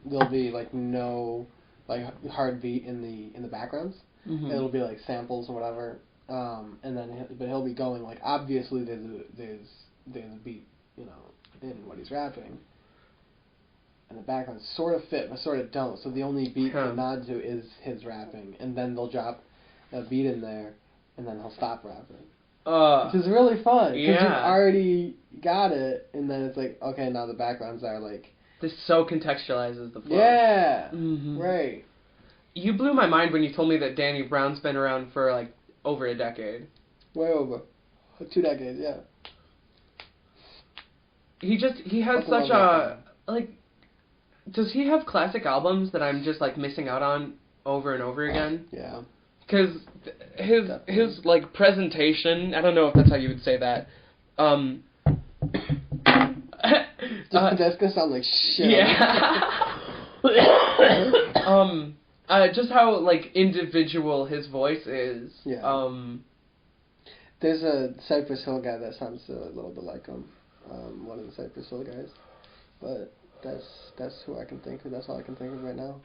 there'll be, like, no, like, hard beat in the backgrounds. Mm-hmm. It'll be, like, samples or whatever, and then, but he'll be going, like, obviously there's a beat, in what he's rapping. And the background sort of fit, but sort of don't. So the only beat to nod to is his rapping, and then they'll drop a beat in there, and then he'll stop rapping. Which is really fun because you've already got it, and then it's like, okay, now the backgrounds are like. This so contextualizes the flow. Yeah. Mm-hmm. Right. You blew my mind when you told me that Danny Brown's been around for like over a decade. Way over. 2 decades, yeah. He has such a like. Does he have classic albums that I'm just like missing out on over and over again? Yeah. Because his like presentation, I don't know if that's how you would say that. That's gonna sound like shit. Yeah. Just how like individual his voice is. Yeah. There's a Cypress Hill guy that sounds a little bit like him. One of the Cypress Hill guys, but. That's who I can think of. That's all I can think of right now.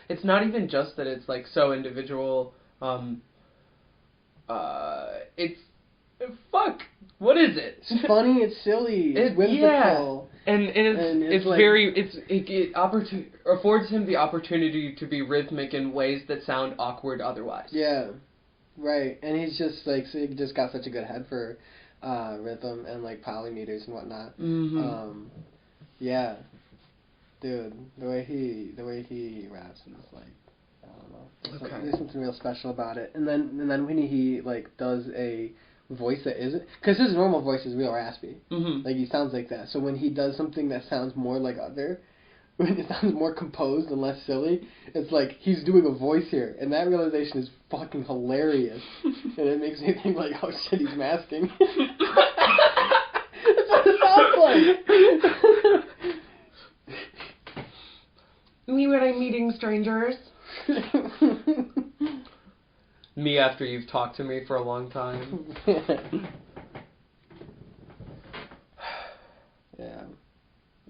It's not even just that it's like so individual. It's fuck. What is it? It's funny. It's silly. It's whimsical. Yeah. And it's like, very it affords him the opportunity to be rhythmic in ways that sound awkward otherwise. Yeah, right. And he's just like he just got such a good head for rhythm and like polymeters and whatnot. Mm-hmm. Yeah, dude, the way he raps is like, I don't know. There's something real special about it. And then when he like does a voice that isn't, because his normal voice is real raspy. Mm-hmm. Like he sounds like that. So when he does something that sounds more like when it sounds more composed and less silly, it's like he's doing a voice here, and that realization is fucking hilarious. And it makes me think like, oh shit, he's masking. That's what it sounds like. Me when I'm meeting strangers. Me after you've talked to me for a long time. Yeah.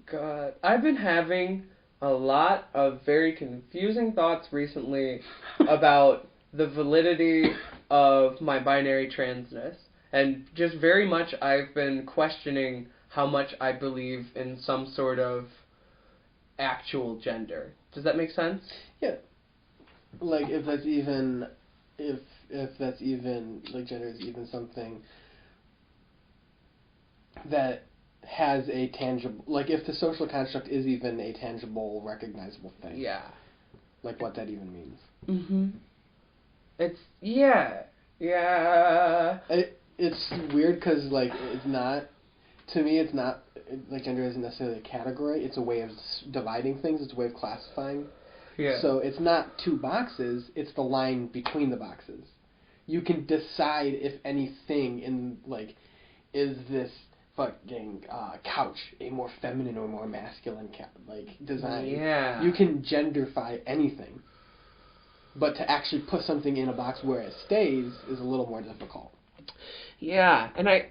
God, I've been having a lot of very confusing thoughts recently about the validity of my binary transness. And just very much I've been questioning how much I believe in some sort of actual gender. Does that make sense? Yeah. Like if that's even like gender is even something that has a tangible, like if the social construct is even a tangible, recognizable thing. Yeah. Like what that even means. Mm-hmm. It's, yeah. It's weird because like it's not, to me it's not, like gender isn't necessarily a category, it's a way of dividing things, it's a way of classifying. Yeah. So it's not two boxes, it's the line between the boxes. You can decide if anything in, like, is this fucking couch a more feminine or more masculine design. Yeah. You can genderify anything. But to actually put something in a box where it stays is a little more difficult. Yeah, and I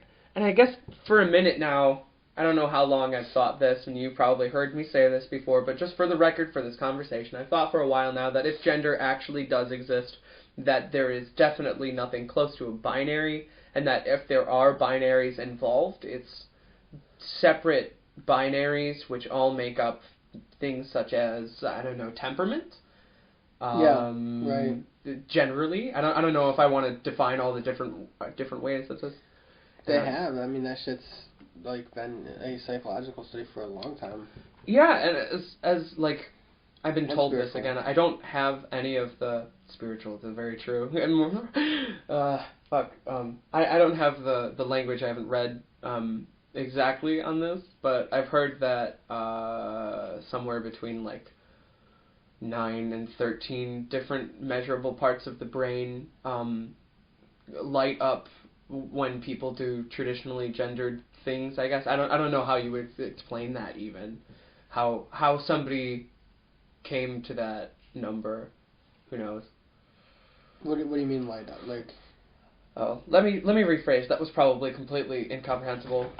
guess for a minute now, I don't know how long I've thought this, and you probably heard me say this before, but just for the record for this conversation, I've thought for a while now that if gender actually does exist, that there is definitely nothing close to a binary, and that if there are binaries involved, it's separate binaries which all make up things such as, I don't know, temperament? Right. Generally. I don't know if I want to define all the different ways that this... They have. I mean, that shit's like been a psychological study for a long time. Yeah, and as like I've been told spiritual. this again, I don't have any of the spiritual. It's very true. I don't have the language. I haven't read exactly on this, but I've heard that somewhere between like 9 and 13 different measurable parts of the brain light up when people do traditionally gendered things. I guess I don't know how you would explain that even. How somebody came to that number. Who knows? What do you mean light up? Like, oh, let me rephrase. That was probably completely incomprehensible.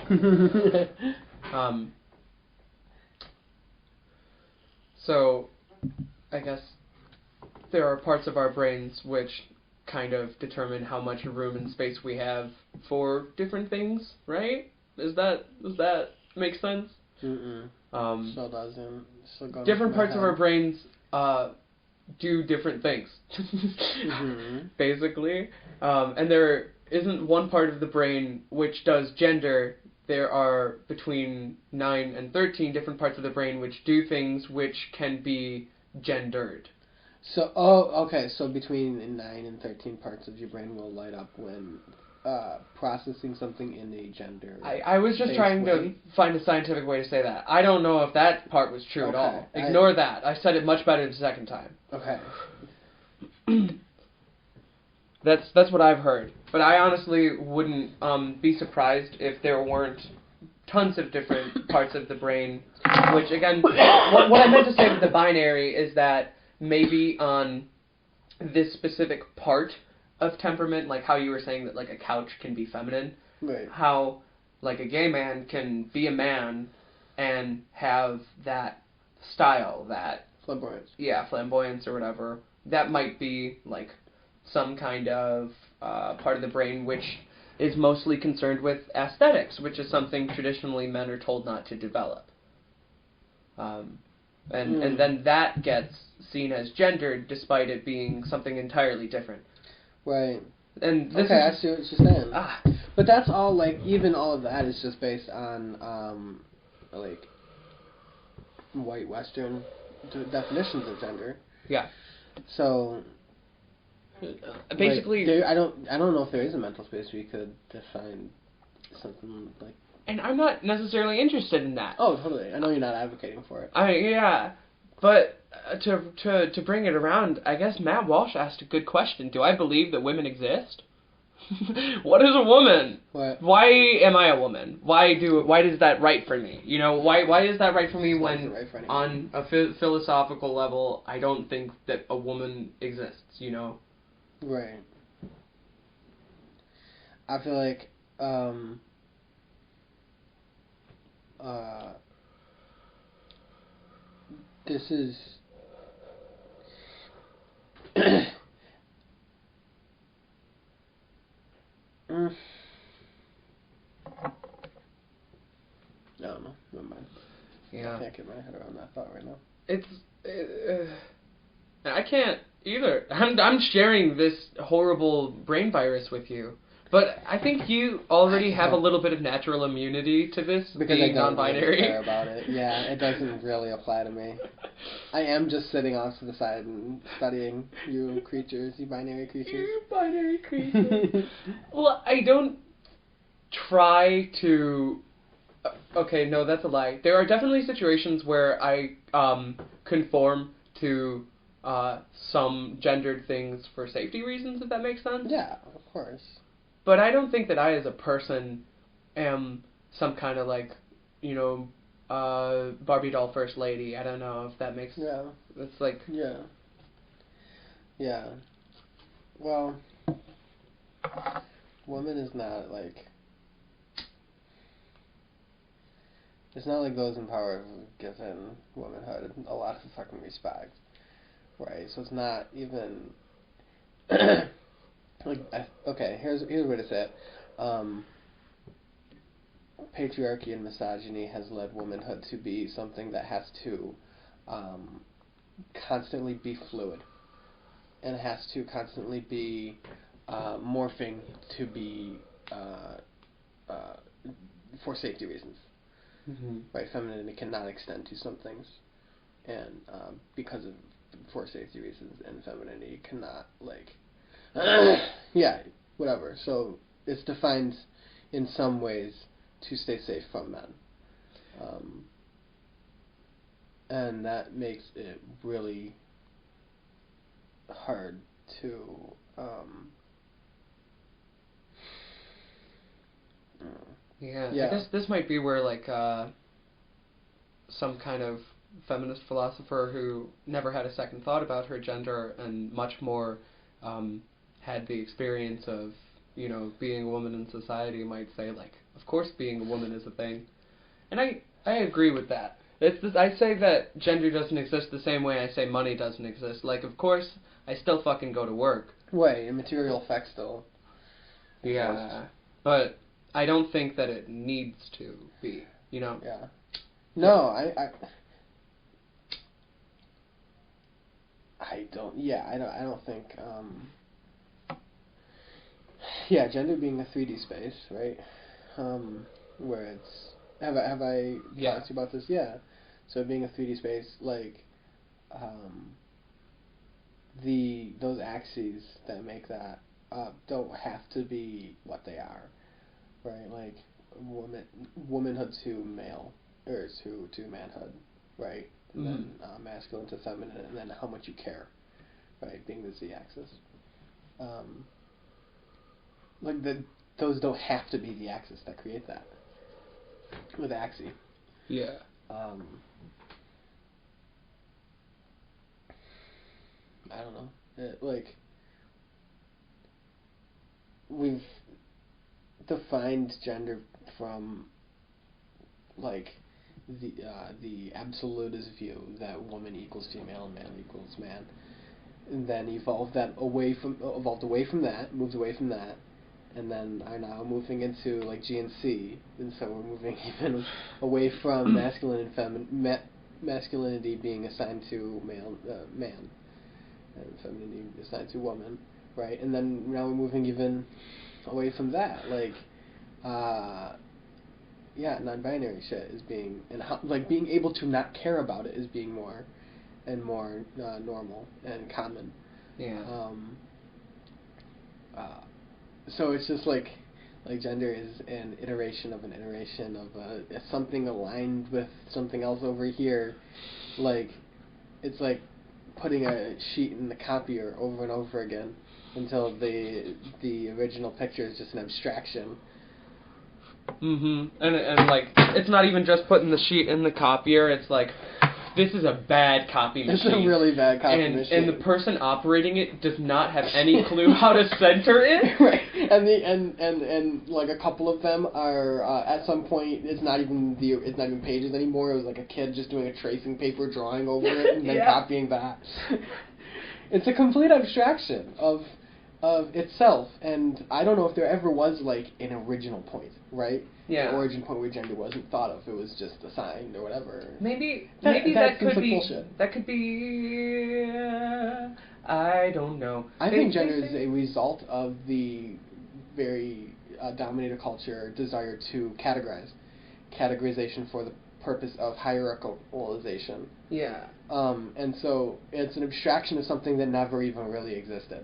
So I guess there are parts of our brains which kind of determine how much room and space we have for different things, right? Does that make sense? So doesn't. Different parts of our brains do different things, basically. And there isn't one part of the brain which does gender. There are between 9 and 13 different parts of the brain which do things which can be gendered. So, okay. So between 9 and 13 parts of your brain will light up when processing something in a gender. I was just trying to find a scientific way to say that. I don't know if that part was true at all. Ignore that. I said it much better the second time. Okay. That's what I've heard. But I honestly wouldn't be surprised if there weren't tons of different parts of the brain, which again, what I meant to say with the binary is that maybe on this specific part of temperament, like how you were saying that like a couch can be feminine, right. How like a gay man can be a man and have that style, that flamboyance. Yeah, flamboyance or whatever. That might be like some kind of part of the brain which is mostly concerned with aesthetics, which is something traditionally men are told not to develop. And then that gets seen as gendered despite it being something entirely different. Right. And this I is, see what you're saying. ah, But that's all, like, even all of that is just based on, like, white Western definitions of gender. yeah. So, Basically, like, I don't know if there is a mental space where you could define something like. and I'm not necessarily interested in that. Oh, totally. I know you're not advocating for it. Yeah, but to bring it around, I guess Matt Walsh asked a good question. Do I believe that women exist? What is a woman? What? Why am I a woman? Why does that right for me? You know, why is that right for me when on a philosophical level I don't think that a woman exists, you know? Right. I feel like this is I don't know. Never mind. Yeah. I can't get my head around that thought right now. I can't either. I'm sharing this horrible brain virus with you. But I think you already have a little bit of natural immunity to this because being I don't non-binary. really care about it. Yeah, it doesn't really apply to me. I am just sitting off to the side and studying you creatures, you binary creatures. You binary creatures. Well, I don't try to... Okay, no, that's a lie. There are definitely situations where I conform to some gendered things for safety reasons, if that makes sense. Yeah, of course. But I don't think that I, as a person, am some kind of, like, you know, Barbie doll first lady. I don't know if that makes... Yeah. It's like... Yeah. Yeah. Well, woman is not, like... It's not like those in power have given womanhood a lot of fucking respect. Right? So it's not even... okay, here's a way to say it. Patriarchy and misogyny has led womanhood to be something that has to constantly be fluid, and it has to constantly be morphing to be for safety reasons. Mm-hmm. Right? Femininity cannot extend to some things, and because of for safety reasons, and femininity cannot, like. Yeah, whatever. So it's defined in some ways to stay safe from men. And that makes it really hard to Yeah, yeah. I guess this might be where, like, some kind of feminist philosopher who never had a second thought about her gender and much more had the experience of, you know, being a woman in society might say, like, of course being a woman is a thing. And I agree with that. I say that gender doesn't exist the same way I say money doesn't exist. Like, of course, I still fucking go to work. Way, in material effects still. Yeah. But I don't think that it needs to be, you know? Yeah. No, I don't think yeah, gender being a 3D space, right? Where it's have I talked to you about this? Yeah. So being a 3D space, like those axes that make that up don't have to be what they are, right? Like womanhood to male or to manhood, right? And then masculine to feminine, and then how much you care, right? Being the z-axis. Like those don't have to be the axis that create that. With axis. Yeah. I don't know. Like we've defined gender from like the absolutist view that woman equals female and man equals man, and then moved away from that, and then are now moving into like G and C, and so we're moving even away from masculinity being assigned to man, and femininity assigned to woman, right? And then now we're moving even away from that, like, non-binary shit is being, and how, like, being able to not care about it is being more and more normal and common. Yeah. So it's just like gender is an iteration of something aligned with something else over here. Like, it's like putting a sheet in the copier over and over again until the original picture is just an abstraction. And like, it's not even just putting the sheet in the copier, it's like, this is a bad copy machine. It's a really bad copy machine. And the person operating it does not have any clue how to center it. Right. And like a couple of them are at some point it's not even pages anymore. It was like a kid just doing a tracing paper drawing over it and then copying that. It's a complete abstraction of itself, and I don't know if there ever was like an original point, right? Yeah. An origin point where gender wasn't thought of. It was just assigned or whatever. Maybe that could be bullshit. That could be. I don't know. I think gender is a result of the very dominator culture desire to categorization for the purpose of hierarchicalization. Yeah. And so it's an abstraction of something that never even really existed.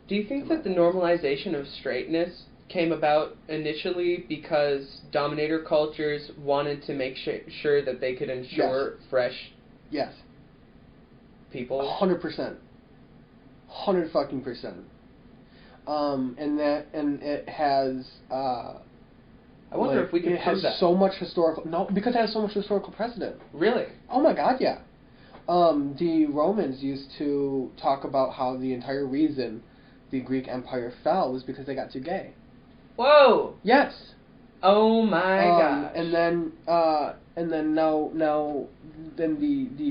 Do you think that the normalization of straightness came about initially because dominator cultures wanted to make sure that they could ensure fresh people? 100%. 100%. And it has. I wonder if we can prove that. So much historical. No, because it has so much historical precedent. Really? Oh my God, yeah. The Romans used to talk about how the entire reason the Greek Empire fell was because they got too gay. Whoa! Yes. Oh my gosh. And then the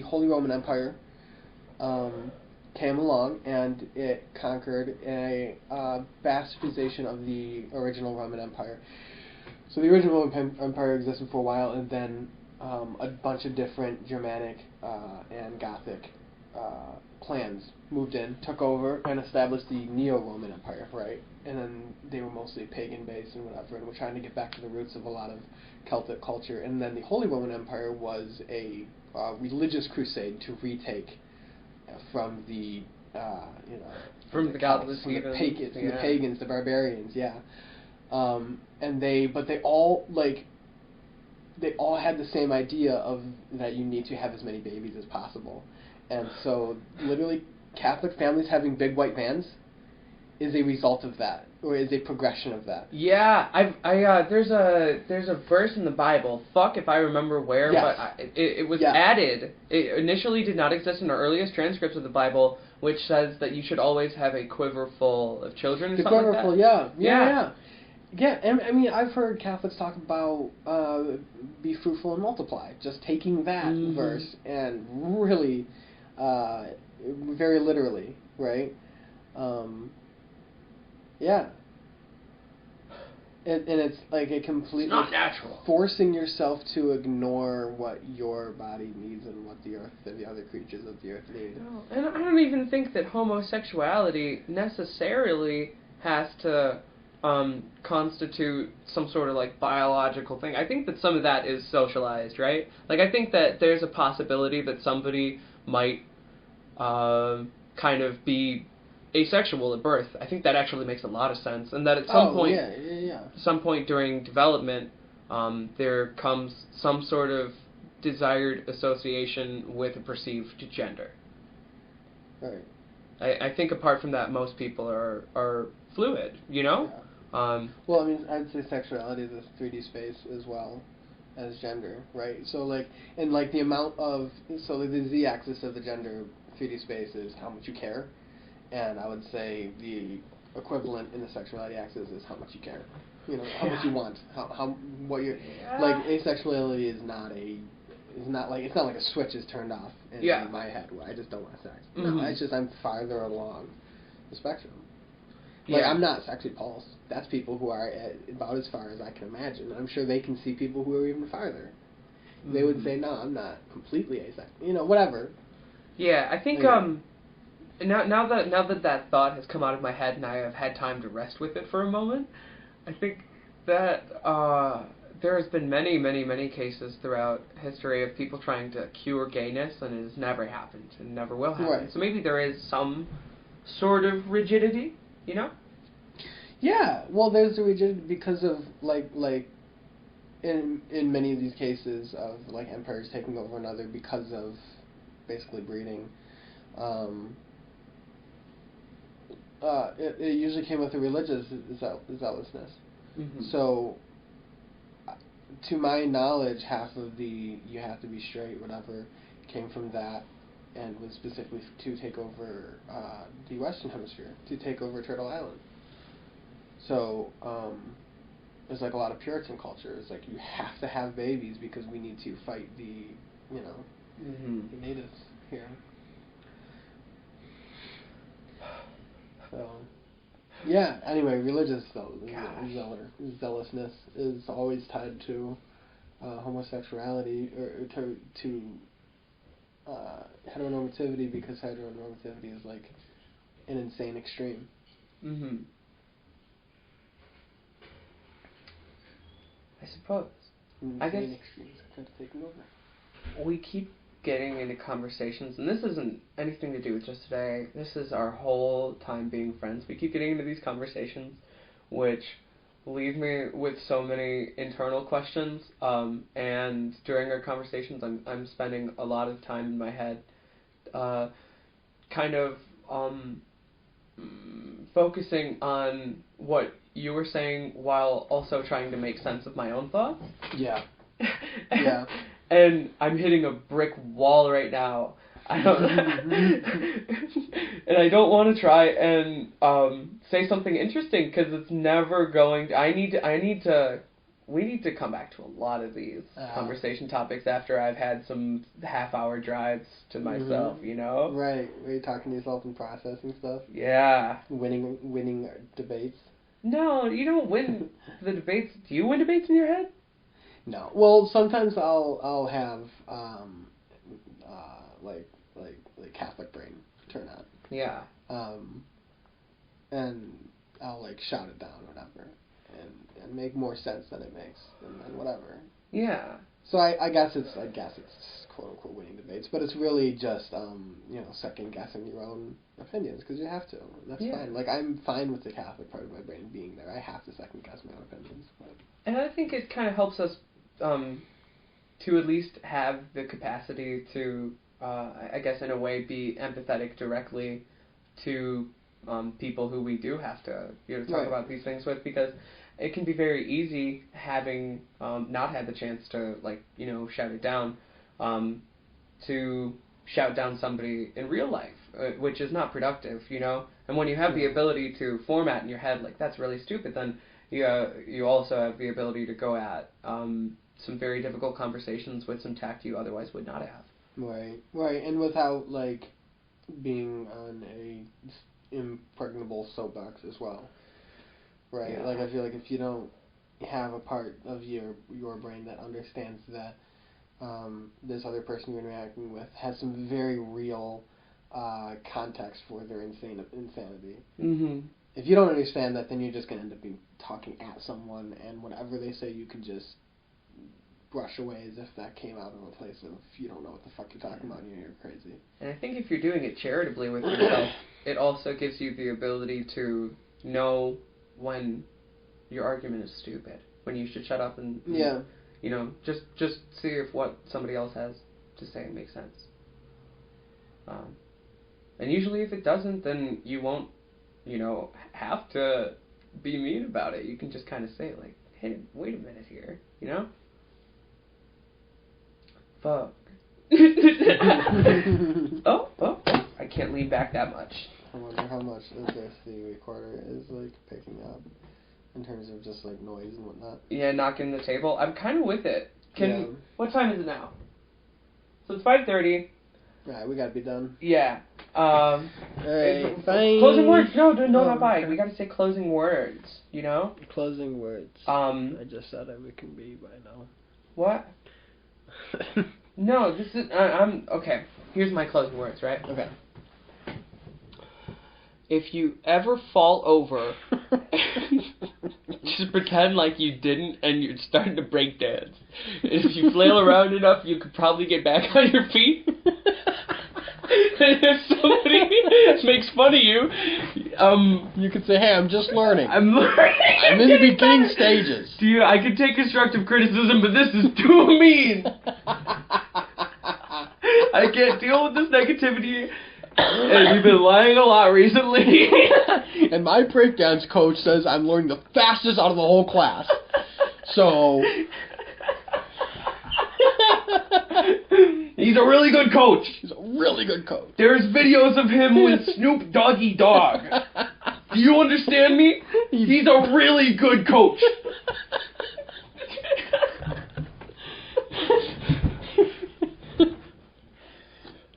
Holy Roman Empire came along and it conquered a bastardization of the original Roman Empire. So the original Roman Empire existed for a while, and then a bunch of different Germanic and Gothic clans moved in, took over, and established the Neo-Roman Empire, right? And then they were mostly pagan-based and whatever, and were trying to get back to the roots of a lot of Celtic culture. And then the Holy Roman Empire was a religious crusade to retake from the, from the Catholics, from the pagans, the barbarians, and they all had the same idea of that you need to have as many babies as possible. And so, literally, Catholic families having big white vans is a result of that, or is a progression of that. Yeah, there's a verse in the Bible. Fuck if I remember where, but it was added. It initially did not exist in the earliest transcripts of the Bible, which says that you should always have a quiver full of children. Or something like that. The quiver full, yeah. Yeah, and I mean, I've heard Catholics talk about be fruitful and multiply, just taking that verse and really, very literally, right? Yeah. And it's like a completely... It's not natural. Forcing yourself to ignore what your body needs and what the other creatures of the earth need. No, and I don't even think that homosexuality necessarily has to constitute some sort of like biological thing. I think that some of that is socialized, right? Like, I think that there's a possibility that somebody might kind of be asexual at birth. I think that actually makes a lot of sense, and that at some point, some point during development, there comes some sort of desired association with a perceived gender. Right. I think apart from that, most people are fluid, you know? Yeah. Well, I mean, I'd say sexuality is a 3D space as well as gender, right? So, like, and like the amount of, so the z-axis of the gender 3D space is how much you care, and I would say the equivalent in the sexuality axis is how much you care. You know, how much you want, what you're, like, asexuality is not like a switch is turned off in my head where I just don't want sex. No, it's just I'm farther along the spectrum. Like, Yeah. I'm not sex repulsed. That's people who are about as far as I can imagine. I'm sure they can see people who are even farther. They would say, no, I'm not completely asexual. You know, whatever. Yeah, I think Yeah. now that thought has come out of my head and I have had time to rest with it for a moment, I think that there has been many cases throughout history of people trying to cure gayness, and it has never happened and never will happen. Right. So maybe there is some sort of rigidity, you know? Yeah, well, there's the rigidity because of, like in many of these cases of, like, empires taking over another because of basically breeding, it usually came with a religious zealousness. Mm-hmm. So, to my knowledge, half of the you have to be straight, whatever, came from that, and was specifically to take over the Western Hemisphere, to take over Turtle Island. So, there's like a lot of Puritan culture. It's like you have to have babies because we need to fight the natives here. So, yeah. Anyway, religious zealousness is always tied to homosexuality or to heteronormativity, because heteronormativity is like an insane extreme. Mm-hmm. I suppose. I guess Extremes try to take over. we keep getting into conversations, and this isn't anything to do with just today. This is our whole time being friends. We keep getting into these conversations, which leave me with so many internal questions. And during our conversations, I'm spending a lot of time in my head, kind of focusing on what you were saying while also trying to make sense of my own thoughts. Yeah. Yeah. And I'm hitting a brick wall right now. I don't, and I don't want to try and say something interesting because it's never going to. We need to come back to a lot of these conversation topics after I've had some half-hour drives to myself, you know? Right. Were you talking to yourself and processing stuff? Yeah. Winning debates? No, you don't win the debates. Do you win debates in your head? No. Well, sometimes I'll have like Catholic brain turn on. Yeah. And I'll like shout it down, whatever, and make more sense than it makes, and whatever. Yeah. So I guess it's quote unquote winning debates, but it's really just second guessing your own opinions because you have to. That's fine. Like, I'm fine with the Catholic part of my brain being there. I have to second guess my own opinions. But. And I think it kind of helps us to at least have the capacity to, I guess in a way, be empathetic directly to people who we do have to talk about these things with, because it can be very easy having not had the chance to shout it down, to shout down somebody in real life, which is not productive, And when you have the ability to format in your head like that's really stupid, then you also have the ability to go at some very difficult conversations with some tact you otherwise would not have. Right, and without like being on a impregnable soapbox as well. Right, like I feel like if you don't have a part of your brain that understands that this other person you're interacting with has some very real context for their insanity. Mm-hmm. If you don't understand that, then you're just going to end up talking at someone, and whatever they say you can just brush away as if that came out of a place of you don't know what the fuck you're talking about and you're crazy. And I think if you're doing it charitably with yourself, it also gives you the ability to know when your argument is stupid, when you should shut up and just see if what somebody else has to say makes sense. And usually if it doesn't, then you won't have to be mean about it. You can just kind of say like, hey, wait a minute here, Fuck. oh, I can't lean back that much. I wonder how much of this the recorder is like picking up in terms of just like noise and whatnot. Yeah, knocking the table. I'm kind of with it. What time is it now? So it's 5:30. Alright, we gotta be done. Yeah. Alright, fine. Closing words. No, not bye. Okay. We gotta say closing words. You know. Closing words. I just said we can be by now. What? No, this is. I'm okay. Here's my closing words. Right. Okay. If you ever fall over, just pretend like you didn't and you're starting to break dance. If you flail around enough, you could probably get back on your feet. And if somebody makes fun of you, you could say, "Hey, I'm just learning. I'm learning. I'm in the beginning stages." I can take constructive criticism, but this is too mean. I can't deal with this negativity. And you've been lying a lot recently. And my breakdance coach says I'm learning the fastest out of the whole class. So he's a really good coach. He's a really good coach. There's videos of him with Snoop Doggy Dogg. Do you understand me? He's a really good coach.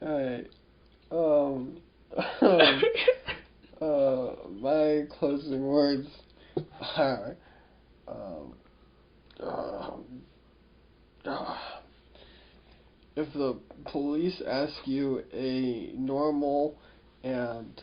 Alright. My closing words are, if the police ask you a normal and